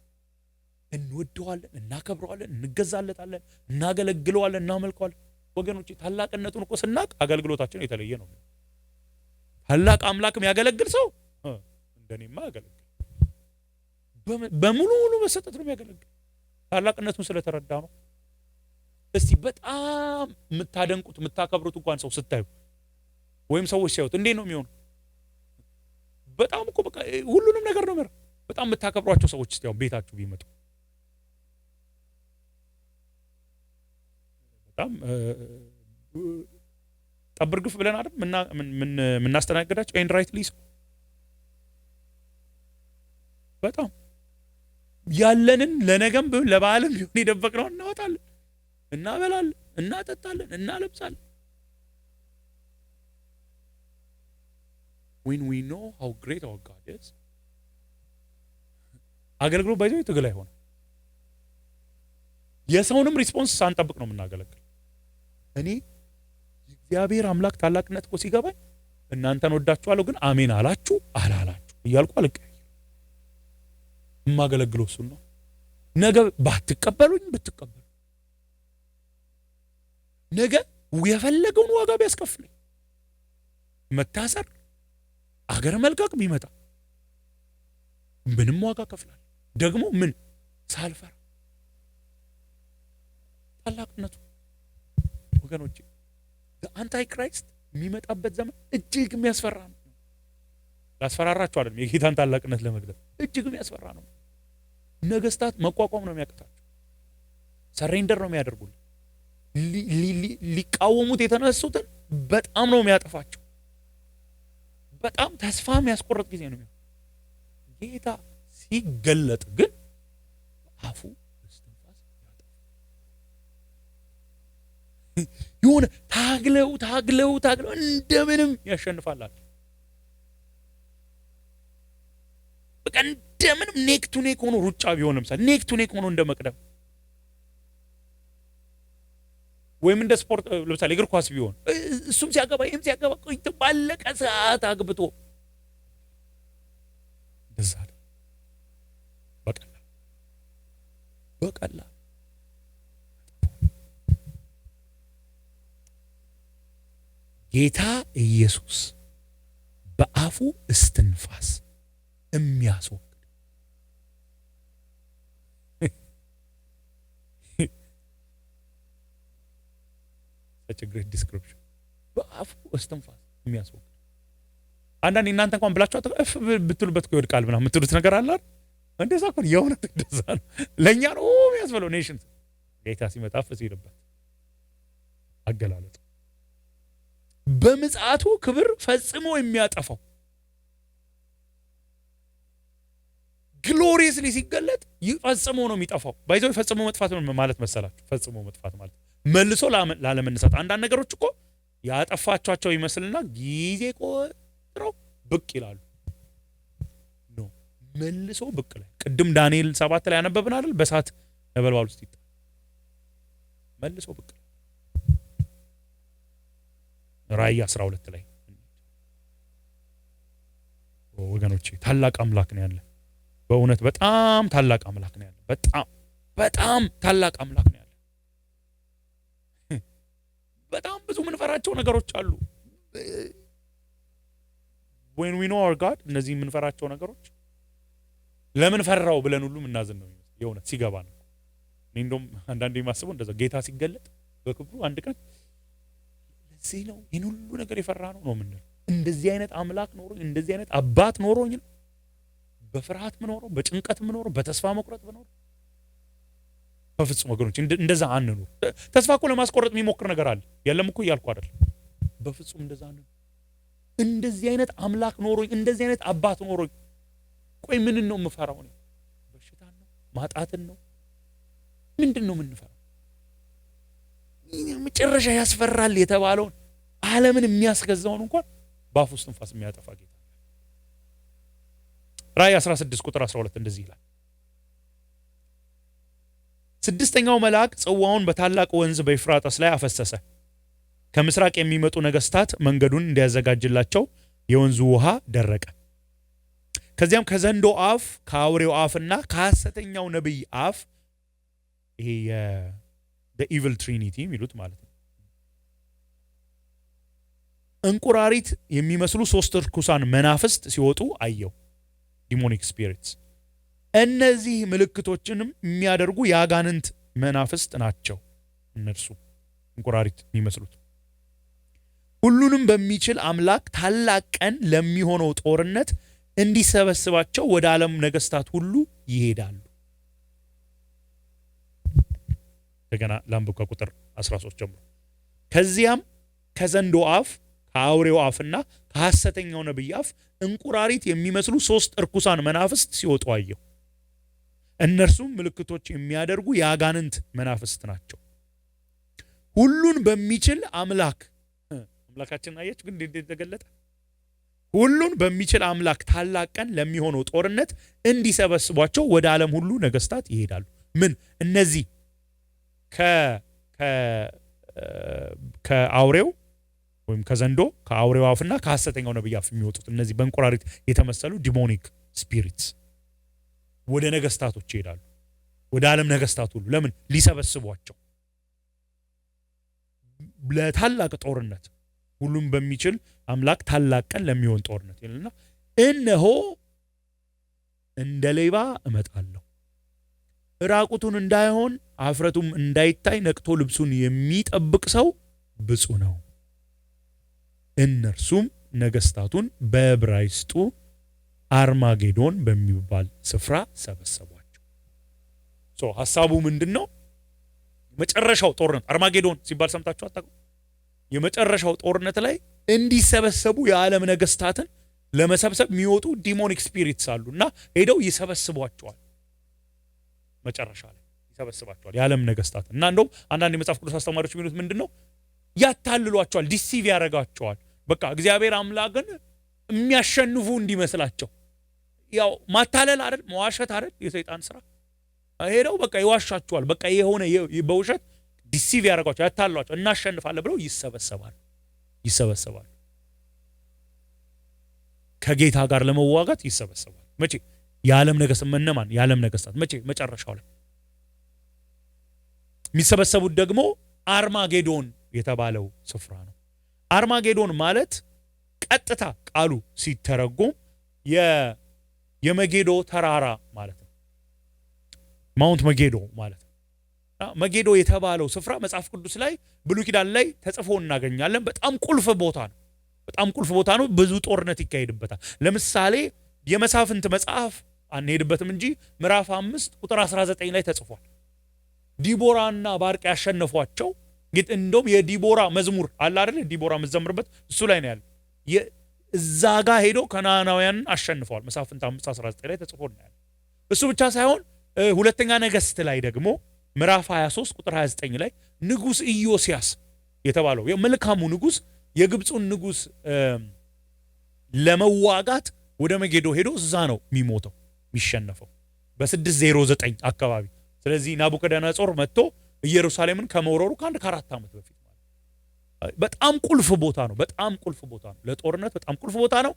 A: እንወደዋለን፣ እናከብረዋለን፣ እንገዛለታለን፣ እናገለግለዋለን፣ እናመልከዋለን። ወገኖች ታላቅነቱን እኮ ስናቅ አገልግሎታችን የተለየ ነው። ታላቅ አምላክ የሚያገለግል ሰው እንደኔማ ያገለግል፣ በሙሉ መሰጠት ነው የሚያገለግል። ታላቅነቱን ስለተረዳ ነው። እስቲ በጣም የምታደንቁት የምታከብሩት እንኳን ሰው ስታዩ ወይም ሰዎች ሲያዩት እንዴት ነው የሚሆነው? በጣም እኮ በቃ ሁሉንም ነገር ነው። በጣም የምታከብሯቸው ሰዎች እስቲ አሁን ቤታችሁ ቢመጡ በጣም ጠብር ግፍ ብለን አይደል ምናስተናግዳቸው ኤንድ ራይትሊ ሰው በጣም ያለንን ለነገም ለበዓልም ቢሆን የደበቅነው እናወጣለን፣ እናበላለን፣ እናጠጣለን፣ እናለብሳለን። when we know how great our God is አገልግሎት ባይዘው ትግል አይሆንም። የሰውንም ሪስፖንስ ሳንጠብቅ ነው የምናገለግል። እኔ እግዚአብሔር አምላክ ታላቅነት እኮ ሲገባኝ እናንተን ወዳችኋለሁ ግን አሜን አላችሁ አላላችሁ እያልኩ አልቀየም። የማገለግለው እሱን ነው። ነገ ባትቀበሉኝ ብትቀበሉ፣ ነገ የፈለገውን ዋጋ ቢያስከፍለኝ፣ መታሰር አገር መልቀቅ ቢመጣ ምንም ዋጋ ከፍላለሁ። ደግሞ ምን ሳልፈራ ታላቅነቱ ወገኖቼ አንታይ ክራይስት የሚመጣበት ዘመን እጅግ የሚያስፈራ ነው። ላስፈራራችሁ አይደለም፣ የጌታን ታላቅነት ለመግለጽ እጅግ የሚያስፈራ ነው። ነገስታት መቋቋም ነው የሚያቅታቸው፣ ሰሬንደር ነው የሚያደርጉልን። ሊቃወሙት የተነሱትን በጣም ነው የሚያጠፋቸው። በጣም ተስፋ የሚያስቆርጥ ጊዜ ነው። ጌታ ሲገለጥ ግን አፉ እስትንፋስ ያጠፋል። የሆነ ታግለው እንደምንም ያሸንፋላል። በቃ እንደምንም ኔክ ቱ ኔክ ሆኖ ሩጫ ቢሆን ለምሳሌ ኔክ ቱ ኔክ ሆኖ እንደመቅደም ወይም እንደ ስፖርት ለምሳሌ እግር ኳስ ቢሆን እሱም ሲያገባ ይሄም ሲያገባ ቆይቶ ባለቀ ሰዓት አግብቶ እንደዛ በቀላል ጌታ ኢየሱስ በአፉ እስትንፋስ የሚያስወግድ such a great description። በአፉ እስትንፋስ የሚያስወግድ አንዳንዴ እናንተ እንኳን ብላችሁ እፍ ብትሉበት ይወድቃል ምናምን የምትሉት ነገር አለ አይደል? እንደዛ እኮ የእውነት እንደዛ ነው። ለእኛ ነው የሚያስበለው። ኔሽን ጌታ ሲመጣ እፍ ሲልበት አገላለጡ በምጽአቱ ክብር ፈጽሞ የሚያጠፋው ግሎሪየስሊ ሲገለጥ ፈጽሞ ነው የሚጠፋው። ባይዘው ፈጽሞ መጥፋት ማለት መሰላችሁ? ፈጽሞ መጥፋት ማለት መልሶ ላለመነሳት። አንዳንድ ነገሮች እኮ ያጠፋቸው ይመስልና ጊዜ ቆጥረው ብቅ ይላሉ። መልሶ ብቅ ላይ ቅድም ዳንኤል 7 ላይ ያነበብን አይደል? በእሳት ነበልባል ውስጥ ይጣል መልሶ ብቅ ላይ ራእይ 12 ላይ ወገኖቼ ታላቅ አምላክ ነው ያለ። በእውነት በጣም ታላቅ አምላክ ነው ያለ። በጣም ታላቅ አምላክ ነው ያለ። በጣም ብዙ ምንፈራቸው ነገሮች አሉ። when we know our God እነዚህ ምንፈራቸው ነገሮች ለምን ፈራው ብለን ሁሉ ምናዝን ነው የእውነት ሲገባ ነው። እኔ እንደውም አንዳንዴ የማስበው እንደዛ ጌታ ሲገለጥ በክብሩ አንድ ቀን ለዚህ ነው ይሄን ሁሉ ነገር የፈራ ነው የምንለው። እንደዚህ አይነት አምላክ ኖሮኝ እንደዚህ አይነት አባት ኖሮኝ ነው በፍርሃት ምኖረው በጭንቀት ምኖረው በተስፋ መቁረጥ ምኖረው። በፍጹም ወገኖች እንደዛ አንኑር። ተስፋ እኮ ለማስቆረጥ የሚሞክር ነገር አለ የለም እኮ እያልኩ አይደል። በፍጹም እንደዛ አንኑር። እንደዚህ አይነት አምላክ ኖሮኝ እንደዚህ አይነት አባት ኖሮኝ ቆይ ምን ነው የምፈራው ነው? በሽታን ነው? ማጣትን ነው? ምንድን ነው የምንፈራው? መጨረሻ ያስፈራል የተባለውን ዓለምን የሚያስገዛውን እንኳን በአፍ ውስጥ እንፋስ የሚያጠፋ ጌታ። ራእይ 16 ቁጥር 12 እንደዚህ ይላል። ስድስተኛው መልአክ ጽዋውን በታላቅ ወንዝ በኤፍራጥስ ላይ አፈሰሰ። ከምስራቅ የሚመጡ ነገስታት መንገዱን እንዲያዘጋጅላቸው የወንዙ ውሃ ደረቀ። ከዚያም ከዘንዶ አፍ ከአውሬው አፍና ከሐሰተኛው ነብይ አፍ ይሄ የኢቪል ትሪኒቲ የሚሉት ማለት ነው እንቁራሪት የሚመስሉ 3 ርኩሳን መናፍስት ሲወጡ አየው። ዲሞኒክ ስፒሪትስ። እነዚህ ምልክቶችንም የሚያደርጉ የአጋንንት መናፍስት ናቸው። እነርሱ እንቁራሪት የሚመስሉት ሁሉንም በሚችል አምላክ ታላቅ ቀን ለሚሆነው ጦርነት እንዲሰበስባቸው ወደ ዓለም ነገስታት ሁሉ ይሄዳሉ። እንደገና ላምብካ ቁጥር 13 ጀምሮ ከዚያም ከዘንዶ አፍ ከአውሬው አፍና ከሐሰተኛው ነብይ አፍ እንቁራሪት የሚመስሉ 3 እርኩሳን መናፍስት ሲወጡ አየሁ። እነርሱም ምልክቶች የሚያደርጉ የአጋንንት መናፍስት ናቸው። ሁሉን በሚችል አምላካችን አያችሁ ግን እንዴት ተገለጠ? ሁሉን በሚችል አምላክ ታላቅ ቀን ለሚሆነው ጦርነት እንዲሰበስቧቸው ወደ ዓለም ሁሉ ነገስታት ይሄዳሉ። ምን እነዚህ ከአውሬው ወይም ከዘንዶ ከአውሬው አፍና ከሐሰተኛው ነብይ አፍ የሚወጡት እነዚህ በእንቁራሪት የተመሰሉ ዲሞኒክ ስፒሪትስ ወደ ነገስታቶች ይሄዳሉ። ወደ ዓለም ነገስታት ሁሉ ለምን ሊሰበስቧቸው ለታላቅ ጦርነት ሁሉም በሚችል አምላክ ታላቅ ቀን ለሚሆን ጦርነት ይልና እነሆ እንደ ሌባ እመጣለሁ፣ ራቁቱን እንዳይሆን አፍረቱም እንዳይታይ ነቅቶ ልብሱን የሚጠብቅ ሰው ብፁዕ ነው። እነርሱም ነገስታቱን በዕብራይስጡ አርማጌዶን በሚባል ስፍራ ሰበሰቧቸው። ሐሳቡ ምንድነው? የመጨረሻው ጦርነት አርማጌዶን ሲባል ሰምታችሁ አታውቁ? የመጨረሻው ጦርነት ላይ እንዲሰበሰቡ የዓለም ነገስታትን ለመሰብሰብ የሚወጡ ዲሞኒክ ስፒሪትስ አሉና ሄደው ይሰበስቧቸዋል። መጨረሻ ላይ ይሰበስባቸዋል የዓለም ነገስታት እና እንደውም አንዳንድ የመጽሐፍ ቅዱስ አስተማሪዎች የሚሉት ምንድነው? ያታልሏቸዋል፣ ዲሲቭ ያደርጋቸዋል። በቃ እግዚአብሔር አምላክን የሚያሸንፉ እንዲመስላቸው። ያው ማታለል አይደል? መዋሸት አይደል? የሰይጣን ስራ። ሄደው በቃ ይዋሻቸዋል። በቃ የሆነ በውሸት ዲሲቭ ያደርጋቸዋል፣ ያታልሏቸዋል። እናሸንፋለን ብለው ይሰበሰባሉ። ከጌታ ጋር ለመዋጋት ይሰበሰባሉ። መቼ? የዓለም ነገስታት እነማን? የዓለም ነገስታት መቼ? መጨረሻው ላይ የሚሰበሰቡት ደግሞ አርማጌዶን የተባለው ስፍራ ነው። አርማጌዶን ማለት ቀጥታ ቃሉ ሲተረጎም የመጌዶ ተራራ ማለት ነው። ማውንት መጌዶ ማለት ነው። መጌዶ የተባለው ስፍራ መጽሐፍ ቅዱስ ላይ ብሉይ ኪዳን ላይ ተጽፎ እናገኛለን። በጣም ቁልፍ ቦታ ነው። በጣም ቁልፍ ቦታ ነው። ብዙ ጦርነት ይካሄድበታል። ለምሳሌ የመሳፍንት መጽሐፍ አንሄድበትም እንጂ ምዕራፍ 5 ቁጥር 19 ላይ ተጽፏል። ዲቦራና ባርቅ ያሸነፏቸው እንደውም የዲቦራ መዝሙር አለ አይደል? ዲቦራ መዘምርበት እሱ ላይ ነው ያለው። እዛ ጋር ሄዶ ከነዓናውያንን አሸንፈዋል። መሳፍንት 5:19 ላይ ተጽፎ ነው ያለው። እሱ ብቻ ሳይሆን ሁለተኛ ነገሥት ላይ ደግሞ ምዕራፍ 23 ቁጥር 29 ላይ ንጉስ ኢዮስያስ የተባለው የመልካሙ ንጉስ የግብፁን ንጉስ ለመዋጋት ወደ መጌዶ ሄዶ እዛ ነው የሚሞተው። የሚሸነፈው በ609 አካባቢ። ስለዚህ ናቡከደነጾር መጥቶ ኢየሩሳሌምን ከመውረሩ ከ4 ዓመት በፊት ማለት በጣም ቁልፍ ቦታ ነው። በጣም ቁልፍ ቦታ ነው ለጦርነት፣ በጣም ቁልፍ ቦታ ነው።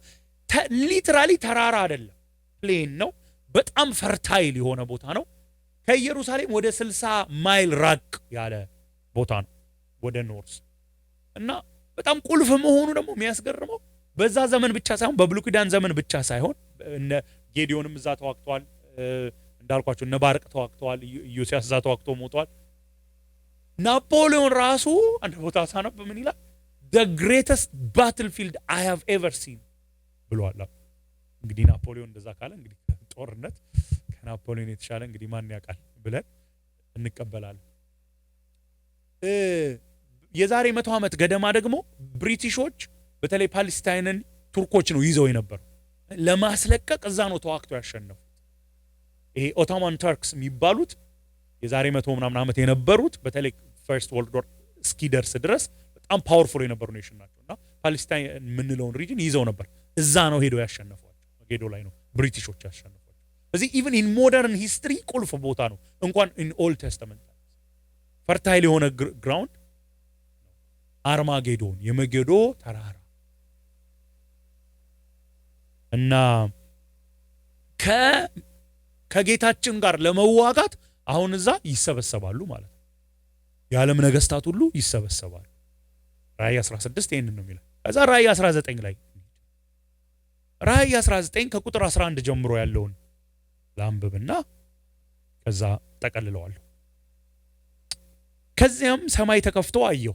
A: ሊትራሊ ተራራ አይደለም፣ ፕሌን ነው። በጣም ፈርታይል የሆነ ቦታ ነው። ከኢየሩሳሌም ወደ 60 ማይል ራቅ ያለ ቦታ ነው ወደ ኖርስ እና በጣም ቁልፍ መሆኑ ደግሞ የሚያስገርመው በዛ ዘመን ብቻ ሳይሆን በብሉይ ኪዳን ዘመን ብቻ ሳይሆን እነ ጌዲዮንም እዛ ተዋግተዋል፣ እንዳልኳቸው እነ ባርቅ ተዋግተዋል፣ ኢዮስያስ እዛ ተዋግቶ ሞቷል። ናፖሊዮን ራሱ አንድ ቦታ ሳነብ ምን ይላል? the greatest battlefield I have ever seen ብሏል። እንግዲህ ናፖሊዮን እንደዛ ካለ እንግዲህ ጦርነት ከናፖሊዮን የተሻለ እንግዲህ ማን ያውቃል ብለን እንቀበላለን። የዛሬ 100 ዓመት ገደማ ደግሞ ብሪቲሾች በተለይ ፓለስታይንን ቱርኮች ነው ይዘው የነበሩ ለማስለቀቅ እዛ ነው ተዋክተው ያሸነፉት። ይሄ ኦቶማን ተርክስ የሚባሉት የዛሬ 100 ምናምን ዓመት የነበሩት በተለይ ፈርስት ወርልድ ዋር እስኪደርስ ድረስ በጣም ፓወርፉል የነበሩ ኔሽን ናቸውና ፓለስታይን የምንለውን ሪጅን ይዘው ነበር። እዛ ነው ሄደው ያሸነፏቸው። ጌዶ ላይ ነው ብሪቲሾች ያሸነፏቸው። ስለዚህ ኢቭን ኢን ሞደርን ሂስትሪ ቁልፍ ቦታ ነው። እንኳን ኢን ኦልድ ቴስተመንት ፈርታይል የሆነ ግራውንድ አርማጌዶን የመጌዶ ተራራ እና ከጌታችን ጋር ለመዋጋት አሁን እዛ ይሰበሰባሉ ማለት ነው። የዓለም ነገስታት ሁሉ ይሰበሰባሉ። ራእይ 16 ይሄንን ነው የሚለው። ከዛ ራእይ 19 ላይ ራእይ 19 ከቁጥር 11 ጀምሮ ያለውን ላንብብና ከዛ ጠቀልለዋለሁ። ከዚያም ሰማይ ተከፍቶ አየሁ፣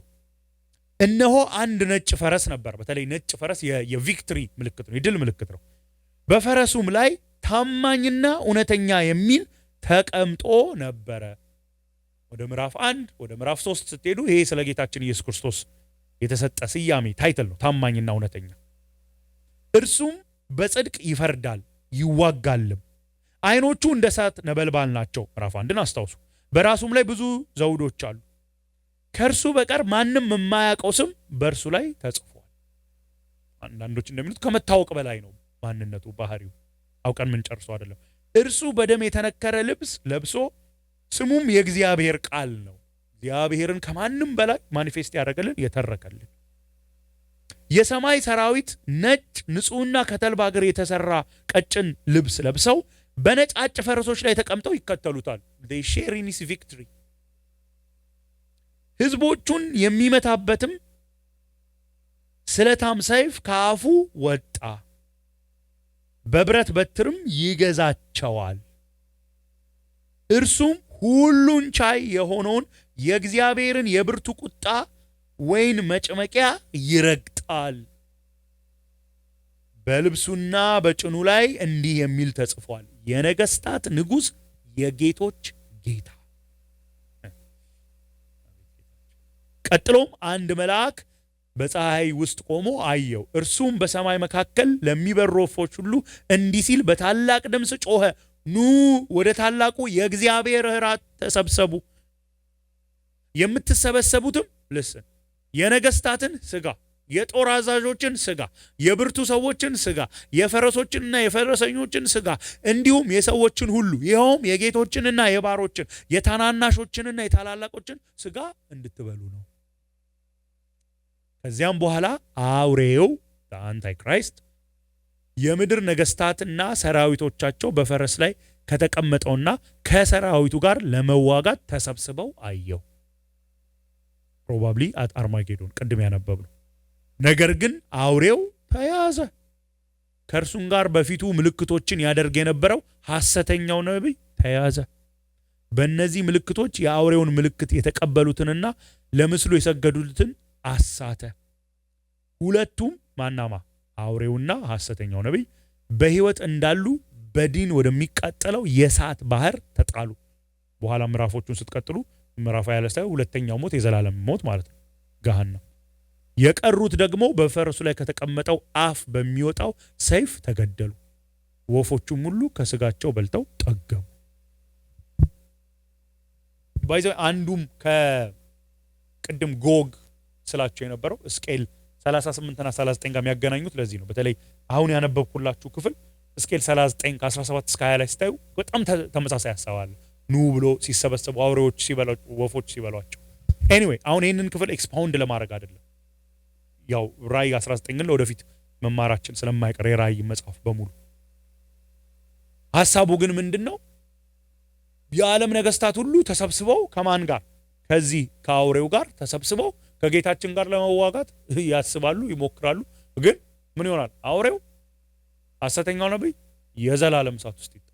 A: እነሆ አንድ ነጭ ፈረስ ነበር። በተለይ ነጭ ፈረስ የቪክትሪ ምልክት ነው፣ የድል ምልክት ነው። በፈረሱም ላይ ታማኝና እውነተኛ የሚል ተቀምጦ ነበረ። ወደ ምዕራፍ 1 ወደ ምዕራፍ 3 ስትሄዱ ይሄ ስለ ጌታችን ኢየሱስ ክርስቶስ የተሰጠ ስያሜ ታይትል ነው፣ ታማኝና እውነተኛ። እርሱም በጽድቅ ይፈርዳል ይዋጋልም፣ አይኖቹ እንደ እሳት ነበልባል ናቸው። ምዕራፍ 1ን አስታውሱ። በራሱም ላይ ብዙ ዘውዶች አሉ። ከእርሱ በቀር ማንም የማያውቀው ስም በእርሱ ላይ ተጽፏል። አንዳንዶች እንደሚሉት ከመታወቅ በላይ ነው ማንነቱ፣ ባህሪው አውቀን ምን ጨርሶ አይደለም። እርሱ በደም የተነከረ ልብስ ለብሶ ስሙም የእግዚአብሔር ቃል ነው። እግዚአብሔርን ከማንም በላይ ማኒፌስት ያደረገልን የተረከልን። የሰማይ ሰራዊት ነጭ ንጹህና ከተልባ እግር የተሰራ ቀጭን ልብስ ለብሰው በነጫጭ ፈረሶች ላይ ተቀምጠው ይከተሉታል። they share in his victory። ህዝቦቹን የሚመታበትም ስለታም ሰይፍ ከአፉ ወጣ፣ በብረት በትርም ይገዛቸዋል። እርሱም ሁሉን ቻይ የሆነውን የእግዚአብሔርን የብርቱ ቁጣ ወይን መጭመቂያ ይረግጣል። በልብሱና በጭኑ ላይ እንዲህ የሚል ተጽፏል፣ የነገስታት ንጉሥ የጌቶች ጌታ። ቀጥሎም አንድ መልአክ በፀሐይ ውስጥ ቆሞ አየው። እርሱም በሰማይ መካከል ለሚበሩ ወፎች ሁሉ እንዲህ ሲል በታላቅ ድምፅ ጮኸ፣ ኑ ወደ ታላቁ የእግዚአብሔር እራት ተሰብሰቡ። የምትሰበሰቡትም ልስን የነገስታትን ስጋ፣ የጦር አዛዦችን ስጋ፣ የብርቱ ሰዎችን ስጋ፣ የፈረሶችንና የፈረሰኞችን ስጋ፣ እንዲሁም የሰዎችን ሁሉ፣ ይኸውም የጌቶችንና የባሮችን የታናናሾችንና የታላላቆችን ስጋ እንድትበሉ ነው። ከዚያም በኋላ አውሬው አንታይክራይስት የምድር ነገስታትና ሰራዊቶቻቸው በፈረስ ላይ ከተቀመጠውና ከሰራዊቱ ጋር ለመዋጋት ተሰብስበው አየው። ፕሮባብሊ አት አርማጌዶን ቅድም ያነበብነው። ነገር ግን አውሬው ተያዘ፣ ከእርሱም ጋር በፊቱ ምልክቶችን ያደርግ የነበረው ሐሰተኛው ነቢይ ተያዘ። በእነዚህ ምልክቶች የአውሬውን ምልክት የተቀበሉትንና ለምስሉ የሰገዱትን አሳተ። ሁለቱም ማናማ አውሬውና ሐሰተኛው ነቢይ በሕይወት እንዳሉ በዲን ወደሚቃጠለው የእሳት ባህር ተጣሉ። በኋላ ምዕራፎቹን ስትቀጥሉ ምዕራፍ 20 ላይ ሁለተኛው ሞት የዘላለም ሞት ማለት ነው፣ ገሃነም። የቀሩት ደግሞ በፈረሱ ላይ ከተቀመጠው አፍ በሚወጣው ሰይፍ ተገደሉ። ወፎቹም ሁሉ ከስጋቸው በልተው ጠገቡ። ባይዘው አንዱም ከቅድም ጎግ ስላቸው የነበረው ስኬል 38 እና 39 ጋር የሚያገናኙት ለዚህ ነው። በተለይ አሁን ያነበብኩላችሁ ክፍል ሕዝቅኤል 39 ከ17 እስከ 20 ላይ ስታዩ በጣም ተመሳሳይ ሐሳብ አለ። ኑ ብሎ ሲሰበሰቡ አውሬዎች ሲበሏቸው፣ ወፎች ሲበሏቸው። ኤኒዌይ አሁን ይህንን ክፍል ኤክስፓውንድ ለማድረግ አይደለም። ያው ራእይ 19 ግን ለወደፊት መማራችን ስለማይቀር የራእይ መጽሐፍ በሙሉ ሐሳቡ ግን ምንድነው? የዓለም ነገስታት ሁሉ ተሰብስበው ከማን ጋር? ከዚህ ከአውሬው ጋር ተሰብስበው ከጌታችን ጋር ለመዋጋት ያስባሉ፣ ይሞክራሉ። ግን ምን ይሆናል? አውሬው ሐሰተኛው ነብይ የዘላለም እሳት ውስጥ ይጣላል።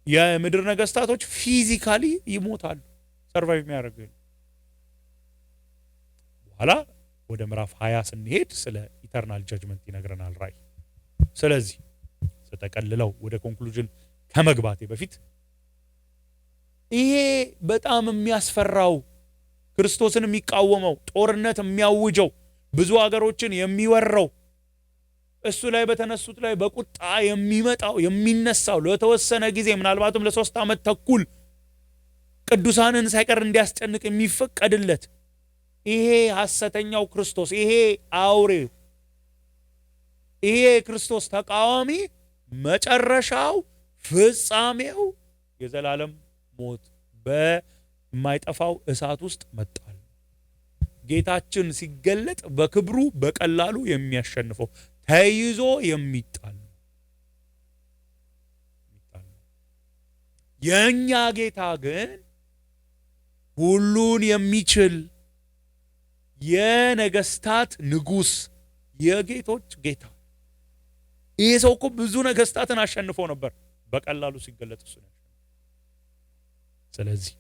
A: የምድር ነገስታቶች ፊዚካሊ ይሞታሉ። ሰርቫይቭ የሚያደርጉ በኋላ ወደ ምዕራፍ 20 ስንሄድ ስለ ኢተርናል ጀጅመንት ይነግረናል ራእይ። ስለዚህ ተጠቀልለው ወደ ኮንክሉዥን ከመግባቴ በፊት ይሄ በጣም የሚያስፈራው ክርስቶስን የሚቃወመው ጦርነት የሚያውጀው ብዙ ሀገሮችን የሚወረው እሱ ላይ በተነሱት ላይ በቁጣ የሚመጣው የሚነሳው ለተወሰነ ጊዜ ምናልባትም ለ3 ዓመት ተኩል ቅዱሳንን ሳይቀር እንዲያስጨንቅ የሚፈቀድለት ይሄ ሐሰተኛው ክርስቶስ፣ ይሄ አውሬ፣ ይሄ ክርስቶስ ተቃዋሚ መጨረሻው ፍጻሜው የዘላለም ሞት በማይጠፋው እሳት ውስጥ መጣል። ጌታችን ሲገለጥ በክብሩ በቀላሉ የሚያሸንፈው ተይዞ የሚጣል የኛ ጌታ ግን ሁሉን የሚችል የነገስታት ንጉስ፣ የጌቶች ጌታ። ይሄ ሰው እኮ ብዙ ነገስታትን አሸንፎ ነበር። በቀላሉ ሲገለጥ እሱ ነው። ስለዚህ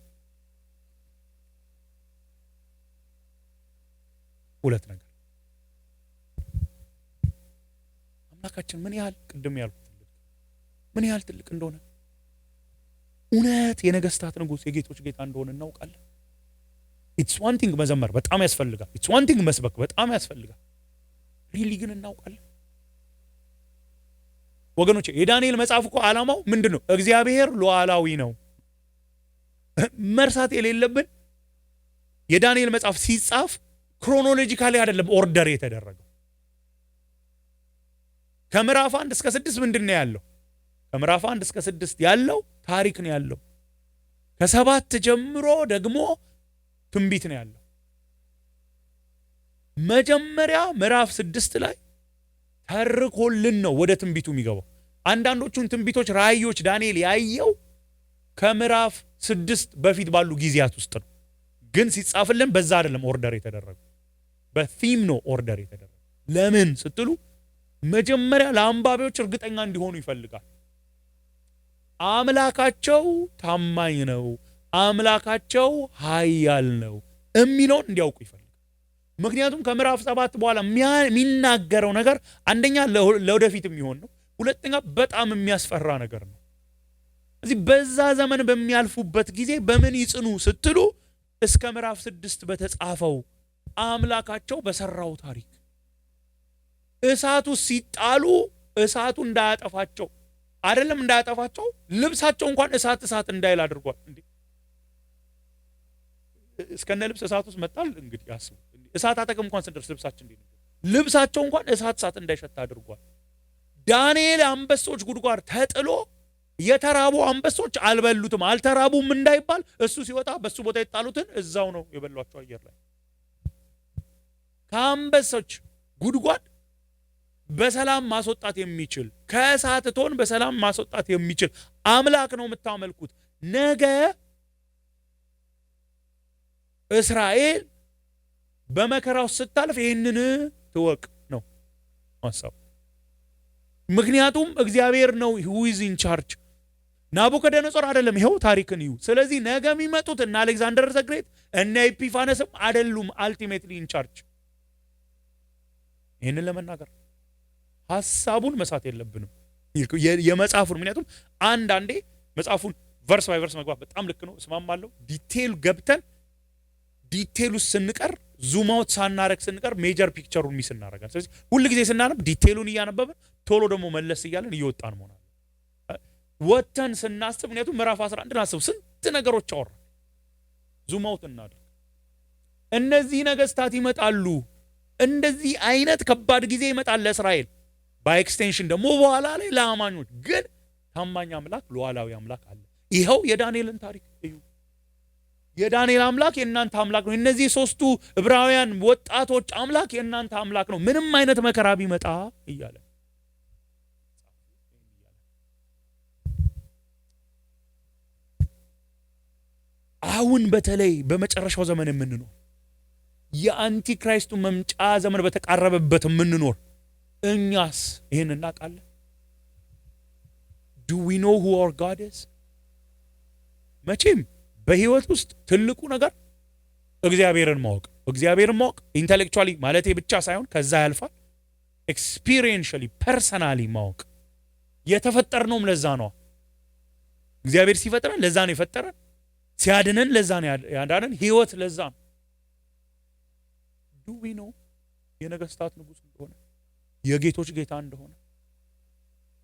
A: ሁለት ነገር አምላካችን ምን ያህል ቅድም ያልኩት ምን ያህል ትልቅ እንደሆነ እውነት የነገስታት ንጉስ የጌቶች ጌታ እንደሆነ እናውቃለን። ኢትስ ዋን ቲንግ መዘመር በጣም ያስፈልጋል። ኢትስ ዋን ቲንግ መስበክ በጣም ያስፈልጋል። ሪሊ ግን እናውቃለን ወገኖቼ። የዳንኤል መጽሐፍ እኮ ዓላማው ምንድነው? እግዚአብሔር ሉዓላዊ ነው። መርሳት የሌለብን የዳንኤል መጽሐፍ ሲጻፍ ክሮኖሎጂካሊ አይደለም ኦርደር የተደረገው። ከምዕራፍ 1 እስከ 6 ምንድነው ያለው? ከምዕራፍ 1 እስከ 6 ያለው ታሪክ ነው ያለው። ከ7 ጀምሮ ደግሞ ትንቢት ነው ያለው። መጀመሪያ ምዕራፍ 6 ላይ ተርኮልን ነው ወደ ትንቢቱ የሚገባው። አንዳንዶቹን ትንቢቶች ራእዮች ዳንኤል ያየው ከምዕራፍ 6 በፊት ባሉ ጊዜያት ውስጥ ነው። ግን ሲጻፍልን በዛ አይደለም ኦርደር የተደረገው፣ በቲም ነው ኦርደር የተደረገው። ለምን ስትሉ መጀመሪያ ለአንባቢዎች እርግጠኛ እንዲሆኑ ይፈልጋል። አምላካቸው ታማኝ ነው፣ አምላካቸው ኃያል ነው የሚለውን እንዲያውቁ ይፈልጋል። ምክንያቱም ከምዕራፍ 7 በኋላ የሚናገረው ነገር አንደኛ ለወደፊት የሚሆን ነው፣ ሁለተኛ በጣም የሚያስፈራ ነገር ነው። እዚህ በዛ ዘመን በሚያልፉበት ጊዜ በምን ይጽኑ ስትሉ እስከ ምዕራፍ 6 በተጻፈው አምላካቸው በሰራው ታሪክ እሳቱ ሲጣሉ እሳቱ እንዳያጠፋቸው አይደለም እንዳያጠፋቸው ልብሳቸው እንኳን እሳት እንዳይል አድርጓል። እንዴ እስከነ ልብስ እሳት ውስጥ መጣል። እንግዲህ ያስቡ እሳት አጠገብ እንኳን ስንደርስ ልብሳችን እንዴ ልብሳቸው እንኳን እሳት እንዳይሸት አድርጓል። ዳንኤል አንበሶች ጉድጓድ ተጥሎ የተራቡ አንበሶች አልበሉትም አልተራቡም እንዳይባል እሱ ሲወጣ በሱ ቦታ የጣሉትን እዛው ነው የበሏቸው አየር ላይ። ከአንበሶች ጉድጓድ በሰላም ማስወጣት የሚችል ከእሳት እቶን በሰላም ማስወጣት የሚችል አምላክ ነው የምታመልኩት። ነገ እስራኤል በመከራው ስታልፍ ይህንን ትወቅ ነው ሐሳቡ። ምክንያቱም እግዚአብሔር ነው who is in charge። ናቡከደነጾር አይደለም። ይሄው ታሪክን እዩ። ስለዚህ ነገ የሚመጡት እና አሌክዛንደር ዘ ግሬት እና ኤፒፋነስም አይደሉም አልቲሜትሊ ኢን ቻርጅ። ይሄንን ለመናገር ሐሳቡን መሳት የለብንም የመጽሐፉን። ምክንያቱም አንዳንዴ መጽሐፉን ቨርስ ባይ ቨርስ መግባት በጣም ልክ ነው፣ እስማማለሁ። ዲቴል ገብተን ዲቴል ውስጥ ስንቀር ዙም አውት ሳናረግ ስንቀር ሜጀር ፒክቸሩን ሚስ እናደርጋለን። ስለዚህ ሁሉ ጊዜ ስናነብ ዲቴሉን እያነበብን ቶሎ ደግሞ መለስ እያለን እየወጣን መሆናል። ወተን ስናስብ ምክንያቱም ምዕራፍ 11 አስቡ ስንት ነገሮች አወራ። ዙም አውት እናድርግ። እነዚህ ነገስታት ይመጣሉ። እንደዚህ አይነት ከባድ ጊዜ ይመጣል ለእስራኤል። ባይ ኤክስቴንሽን ደግሞ በኋላ ላይ ለአማኞች ግን ታማኝ አምላክ ሉዓላዊ አምላክ አለ። ይኸው የዳንኤልን ታሪክ እዩ። የዳንኤል አምላክ የእናንተ አምላክ ነው። እነዚህ ሶስቱ ዕብራውያን ወጣቶች አምላክ የእናንተ አምላክ ነው ምንም አይነት መከራ ቢመጣ እያለ አሁን በተለይ በመጨረሻው ዘመን የምንኖር የአንቲክራይስቱ መምጫ ዘመን በተቃረበበት የምንኖር እኛስ ይህን እናውቃለን? Do we know who our God is? መቼም በህይወት ውስጥ ትልቁ ነገር እግዚአብሔርን ማወቅ ኢንተሌክቹዋሊ ማለቴ ብቻ ሳይሆን ከዛ ያልፋል። ኤክስፒሪየንሻሊ ፐርሰናሊ ማወቅ የተፈጠርነውም ለዛ ነው። እግዚአብሔር ሲፈጥረን ለዛ ነው የፈጠረን። ሲያድነን ለዛ ነው ያዳነን። ህይወት ለዛ ነው። Do we know የነገስታት ንጉስ እንደሆነ የጌቶች ጌታ እንደሆነ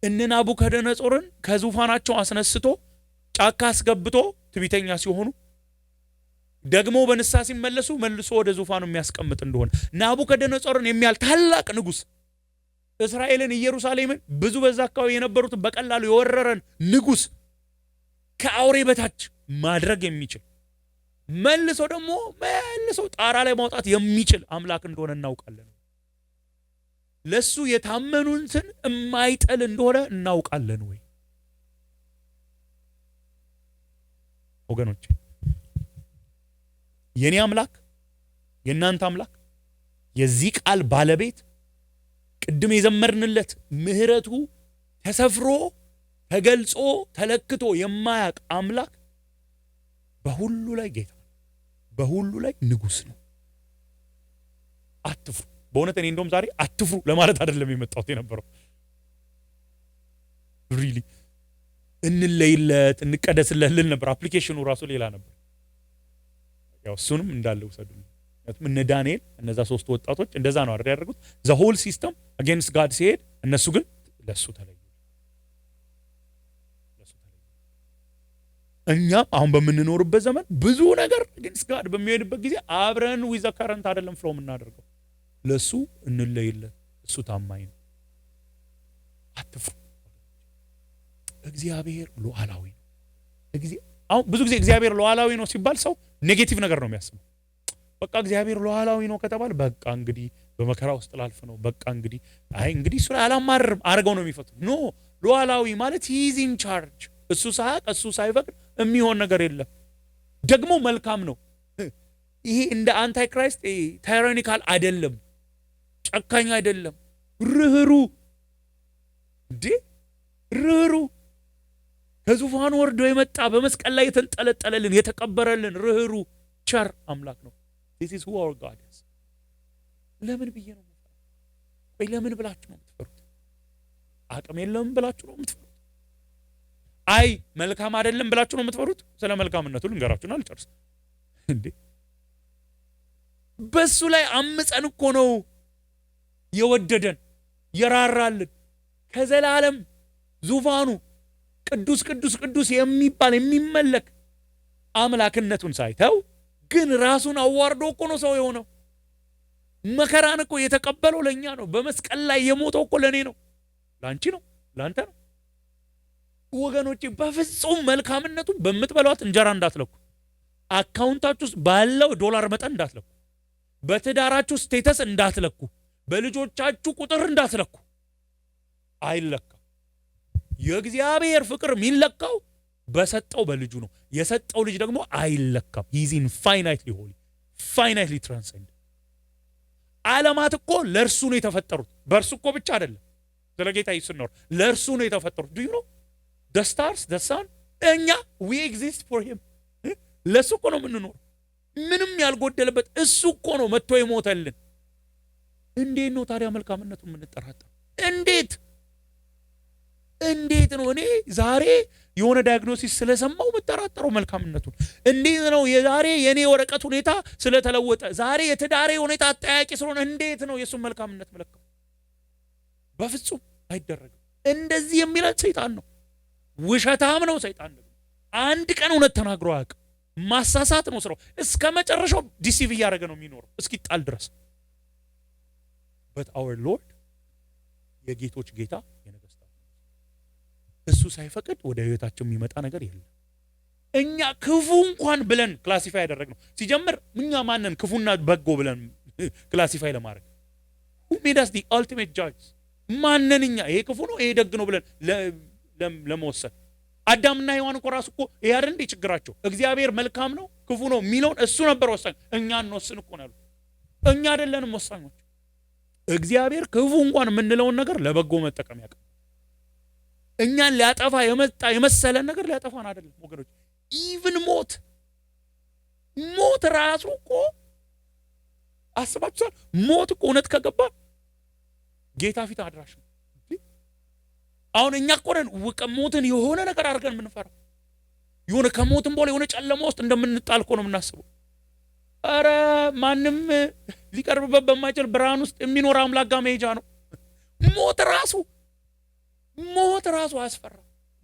A: እነ ናቡከደነጾርን ከዙፋናቸው አስነስቶ ጫካ አስገብቶ ትዕቢተኛ ሲሆኑ ደግሞ በንስሐ ሲመለሱ መልሶ ወደ ዙፋኑ የሚያስቀምጥ እንደሆነ ናቡከደነጾርን የሚያል ታላቅ ንጉስ እስራኤልን ኢየሩሳሌምን ብዙ በዛ አካባቢ የነበሩትን በቀላሉ የወረረን ንጉስ ከአውሬ በታች ማድረግ የሚችል መልሶ ደግሞ ጣራ ላይ ማውጣት የሚችል አምላክ እንደሆነ እናውቃለን። ለሱ የታመኑትን የማይጥል እንደሆነ እናውቃለን ወይ ወገኖች? የኔ አምላክ የእናንተ አምላክ የዚህ ቃል ባለቤት ቅድም የዘመርንለት ምህረቱ ተሰፍሮ ተገልጾ ተለክቶ የማያቅ አምላክ በሁሉ ላይ ጌታ በሁሉ ላይ ንጉስ ነው። አትፍሩ። በእውነት እኔ እንደውም ዛሬ አትፍሩ ለማለት አይደለም የመጣሁት የነበረው። ሪሊ እንለይለት እንቀደስለት ልል ነበር። አፕሊኬሽኑ ራሱ ሌላ ነበር። ያው እሱንም እንዳለ ውሰዱልኝ። እነ ዳንኤል እነዛ ሶስት ወጣቶች እንደዛ ነው አይደል ያደረጉት? ዘ ሆል ሲስተም አጌንስት ጋድ ሲሄድ እነሱ ግን ለሱ ተለዩ። እኛም አሁን በምንኖርበት ዘመን ብዙ ነገር አጌንስት ጋድ በሚሄድበት ጊዜ አብረን ዊዘ ከረንት አይደለም ፍሎ የምናደርገው። ለሱ እንለይለት። እሱ ታማኝ ነው። አትፍሩ። እግዚአብሔር ሉዓላዊ ነው። አሁን ብዙ ጊዜ እግዚአብሔር ሉዓላዊ ነው ሲባል ሰው ኔጌቲቭ ነገር ነው የሚያስበው። በቃ እግዚአብሔር ሉዓላዊ ነው ከተባለ በቃ እንግዲህ በመከራ ውስጥ ላልፍ ነው። በቃ እንግዲህ እሱ ላይ አላማርም አርገው ነው የሚፈቱ። ኖ ሉዓላዊ ማለት he is in charge። እሱ ሳያቅ እሱ ሳይፈቅድ የሚሆን ነገር የለም። ደግሞ መልካም ነው። ይሄ እንደ አንታይክራይስት ታይራኒካል አይደለም፣ ጨካኝ አይደለም። ርህሩ ከዙፋኑ ወርዶ የመጣ በመስቀል ላይ የተንጠለጠለልን የተቀበረልን ርህሩ ቸር አምላክ ነው። this is who our God is። ለምን ብዬ ነው የምትፈሩት? ወይ ለምን ብላችሁ ነው የምትፈሩት? አቅም የለም ብላችሁ ነው የምትፈሩት? አይ መልካም አይደለም ብላችሁ ነው የምትፈሩት? ስለ መልካምነቱ ልንገራችሁና አልጨርስ እንዴ። በሱ ላይ አምፀን እኮ ነው የወደደን የራራልን። ከዘላለም ዙፋኑ ቅዱስ ቅዱስ ቅዱስ የሚባል የሚመለክ አምላክነቱን ሳይተው ግን ራሱን አዋርዶ እኮ ነው ሰው የሆነው። መከራን እኮ የተቀበለው ለኛ ነው። በመስቀል ላይ የሞተው እኮ ለኔ ነው፣ ላንቺ ነው፣ ላንተ ነው። ወገኖቼ በፍጹም መልካምነቱን በምትበሏት እንጀራ እንዳትለኩ፣ አካውንታችሁ ውስጥ ባለው ዶላር መጠን እንዳትለኩ፣ በትዳራችሁ ስቴተስ እንዳትለኩ፣ በልጆቻችሁ ቁጥር እንዳትለኩ። አይለካም። የእግዚአብሔር ፍቅር የሚለካው በሰጠው በልጁ ነው። የሰጠው ልጅ ደግሞ አይለካም። he's infinitely holy, finitely transcendent። ዓለማት እኮ ለእርሱ ነው የተፈጠሩት። በእርሱ እኮ ብቻ አይደለም። ስለ ጌታ ይስኖር ለእርሱ ነው የተፈጠሩት። do you know the stars, the sun? እኛ we exist for him። ለእሱ እኮ ነው የምንኖር። ምንም ያልጎደለበት እሱ እኮ ነው መጥቶ የሞተልን። እንዴት ነው ታዲያ መልካምነቱን የምንጠራጠር? እንዴት ነው እኔ ዛሬ የሆነ ዳያግኖሲስ ስለሰማው መጠራጠረው መልካምነቱን? እንዴት ነው የዛሬ የኔ ወረቀት ሁኔታ ስለተለወጠ ዛሬ የትዳሬ ሁኔታ አጠያቂ ስለሆነ እንዴት ነው የሱን መልካምነት መለካው? በፍጹም አይደረግም። እንደዚህ የሚለን ሰይጣን ነው። ውሸታም ነው ሰይጣን። አንድ ቀን እውነት ተናግሮ አያውቅም። ማሳሳት ነው ስራው። እስከ መጨረሻው ዲሲቭ እያደረገ ነው የሚኖረው እስኪጣል ድረስ። but our Lord የጌቶች ጌታ የነገስታት እሱ ሳይፈቅድ ወደ ህይወታችን የሚመጣ ነገር የለም። እኛ ክፉ እንኳን ብለን ክላሲፋይ ያደረግነው ሲጀምር እኛ ማንን ክፉና በጎ ብለን ክላሲፋይ ለማድረግ who made us the ultimate judge ማንን እኛ ይሄ ክፉ ነው ይሄ ደግ ነው ብለን ለመወሰን አዳምና ሔዋን እኮ ራሱ እኮ ይሄ አይደል እንደ ችግራቸው እግዚአብሔር መልካም ነው ክፉ ነው የሚለውን እሱ ነበር ወሳኝ። እኛ እንወስን እኮ ነው እኛ አይደለንም ወሳኞች። እግዚአብሔር ክፉ እንኳን የምንለውን ነገር ለበጎ መጠቀም ያውቃል። እኛን ሊያጠፋ የመጣ የመሰለን ነገር ሊያጠፋን አይደለም ወገኖች። ኢቭን ሞት ራሱ እኮ አስባችኋል? ሞት እኮ እውነት ከገባ ጌታ ፊት አድራሽ ነው። አሁን እኛ እኮ ነን ሞትን የሆነ ነገር አድርገን የምንፈራው። የሆነ ከሞትም በኋላ የሆነ ጨለማ ውስጥ እንደምንጣል እኮ ነው የምናስበው። ኧረ ማንም ሊቀርብበት በማይችል ብርሃን ውስጥ የሚኖር አምላክ ጋር መሄጃ ነው። ሞት ራሱ አያስፈራ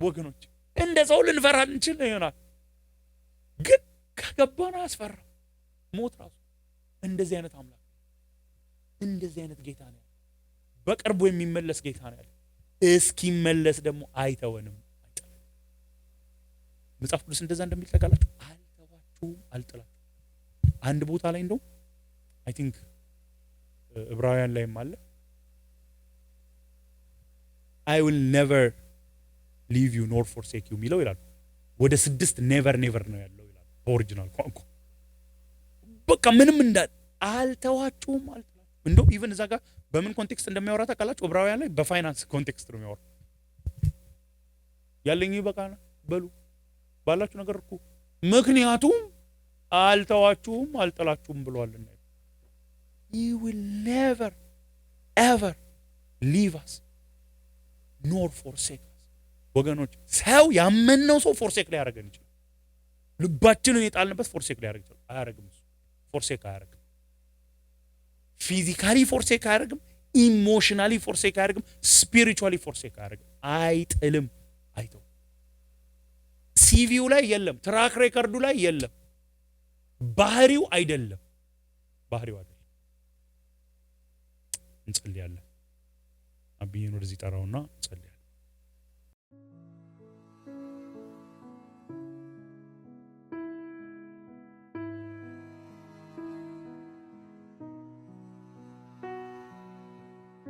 A: ወገኖች። እንደ ሰው ልንፈራ እንችል ይሆናል፣ ግን ከገባን አያስፈራ ሞት ራሱ። እንደዚህ አይነት አምላክ እንደዚህ አይነት ጌታ ነው ያለው። በቅርቡ የሚመለስ ጌታ ነው ያለው። እስኪመለስ ደግሞ አይተወንም። መጽሐፍ ቅዱስ እንደዛ እንደሚል ታውቃላችሁ። አልተዋችሁም አልጥላችሁም። አንድ ቦታ ላይ እንደው አይ ቲንክ ዕብራውያን ላይም አለ I will never leave you nor forsake you የሚለው ይላል። ወደ 6 ኔቨር ነው ያለው ይላል ኦሪጂናል ቋንቋ። በቃ ምንም አልተዋችሁም አልጥላችሁም። እንደው ኢቭን እዛ ጋር በምን ኮንቴክስት እንደሚያወራ ታውቃላችሁ? ዕብራውያን ላይ በፋይናንስ ኮንቴክስት ነው የሚያወራ። ያለኝ ይበቃና በሉ ባላችሁ ነገር እኮ ምክንያቱም አልተዋችሁም አልጥላችሁም ብሏልና he will never ever leave us nor forsake us። ወገኖች ሰው ያመነው ሰው ፎርሴክ ላይ ያደርገን ይችላል። ልባችንን የጣልንበት ፎርሴክ ላይ ያደርግ ይችላል። አያደርግም። እሱ ፎርሴክ አያደርግም። ፊዚካሊ ፎርሴክ አያደርግም። ኢሞሽናሊ ፎርሴክ አያደርግም። ስፒሪቹዋሊ ፎርሴክ አያደርግም። አይጥልም። አይተው ሲቪው ላይ የለም። ትራክ ሬከርዱ ላይ የለም። ባህሪው አይደለም። እንጸልያለን። አብዬን ወደዚህ ጠራውና እንጸልያለን።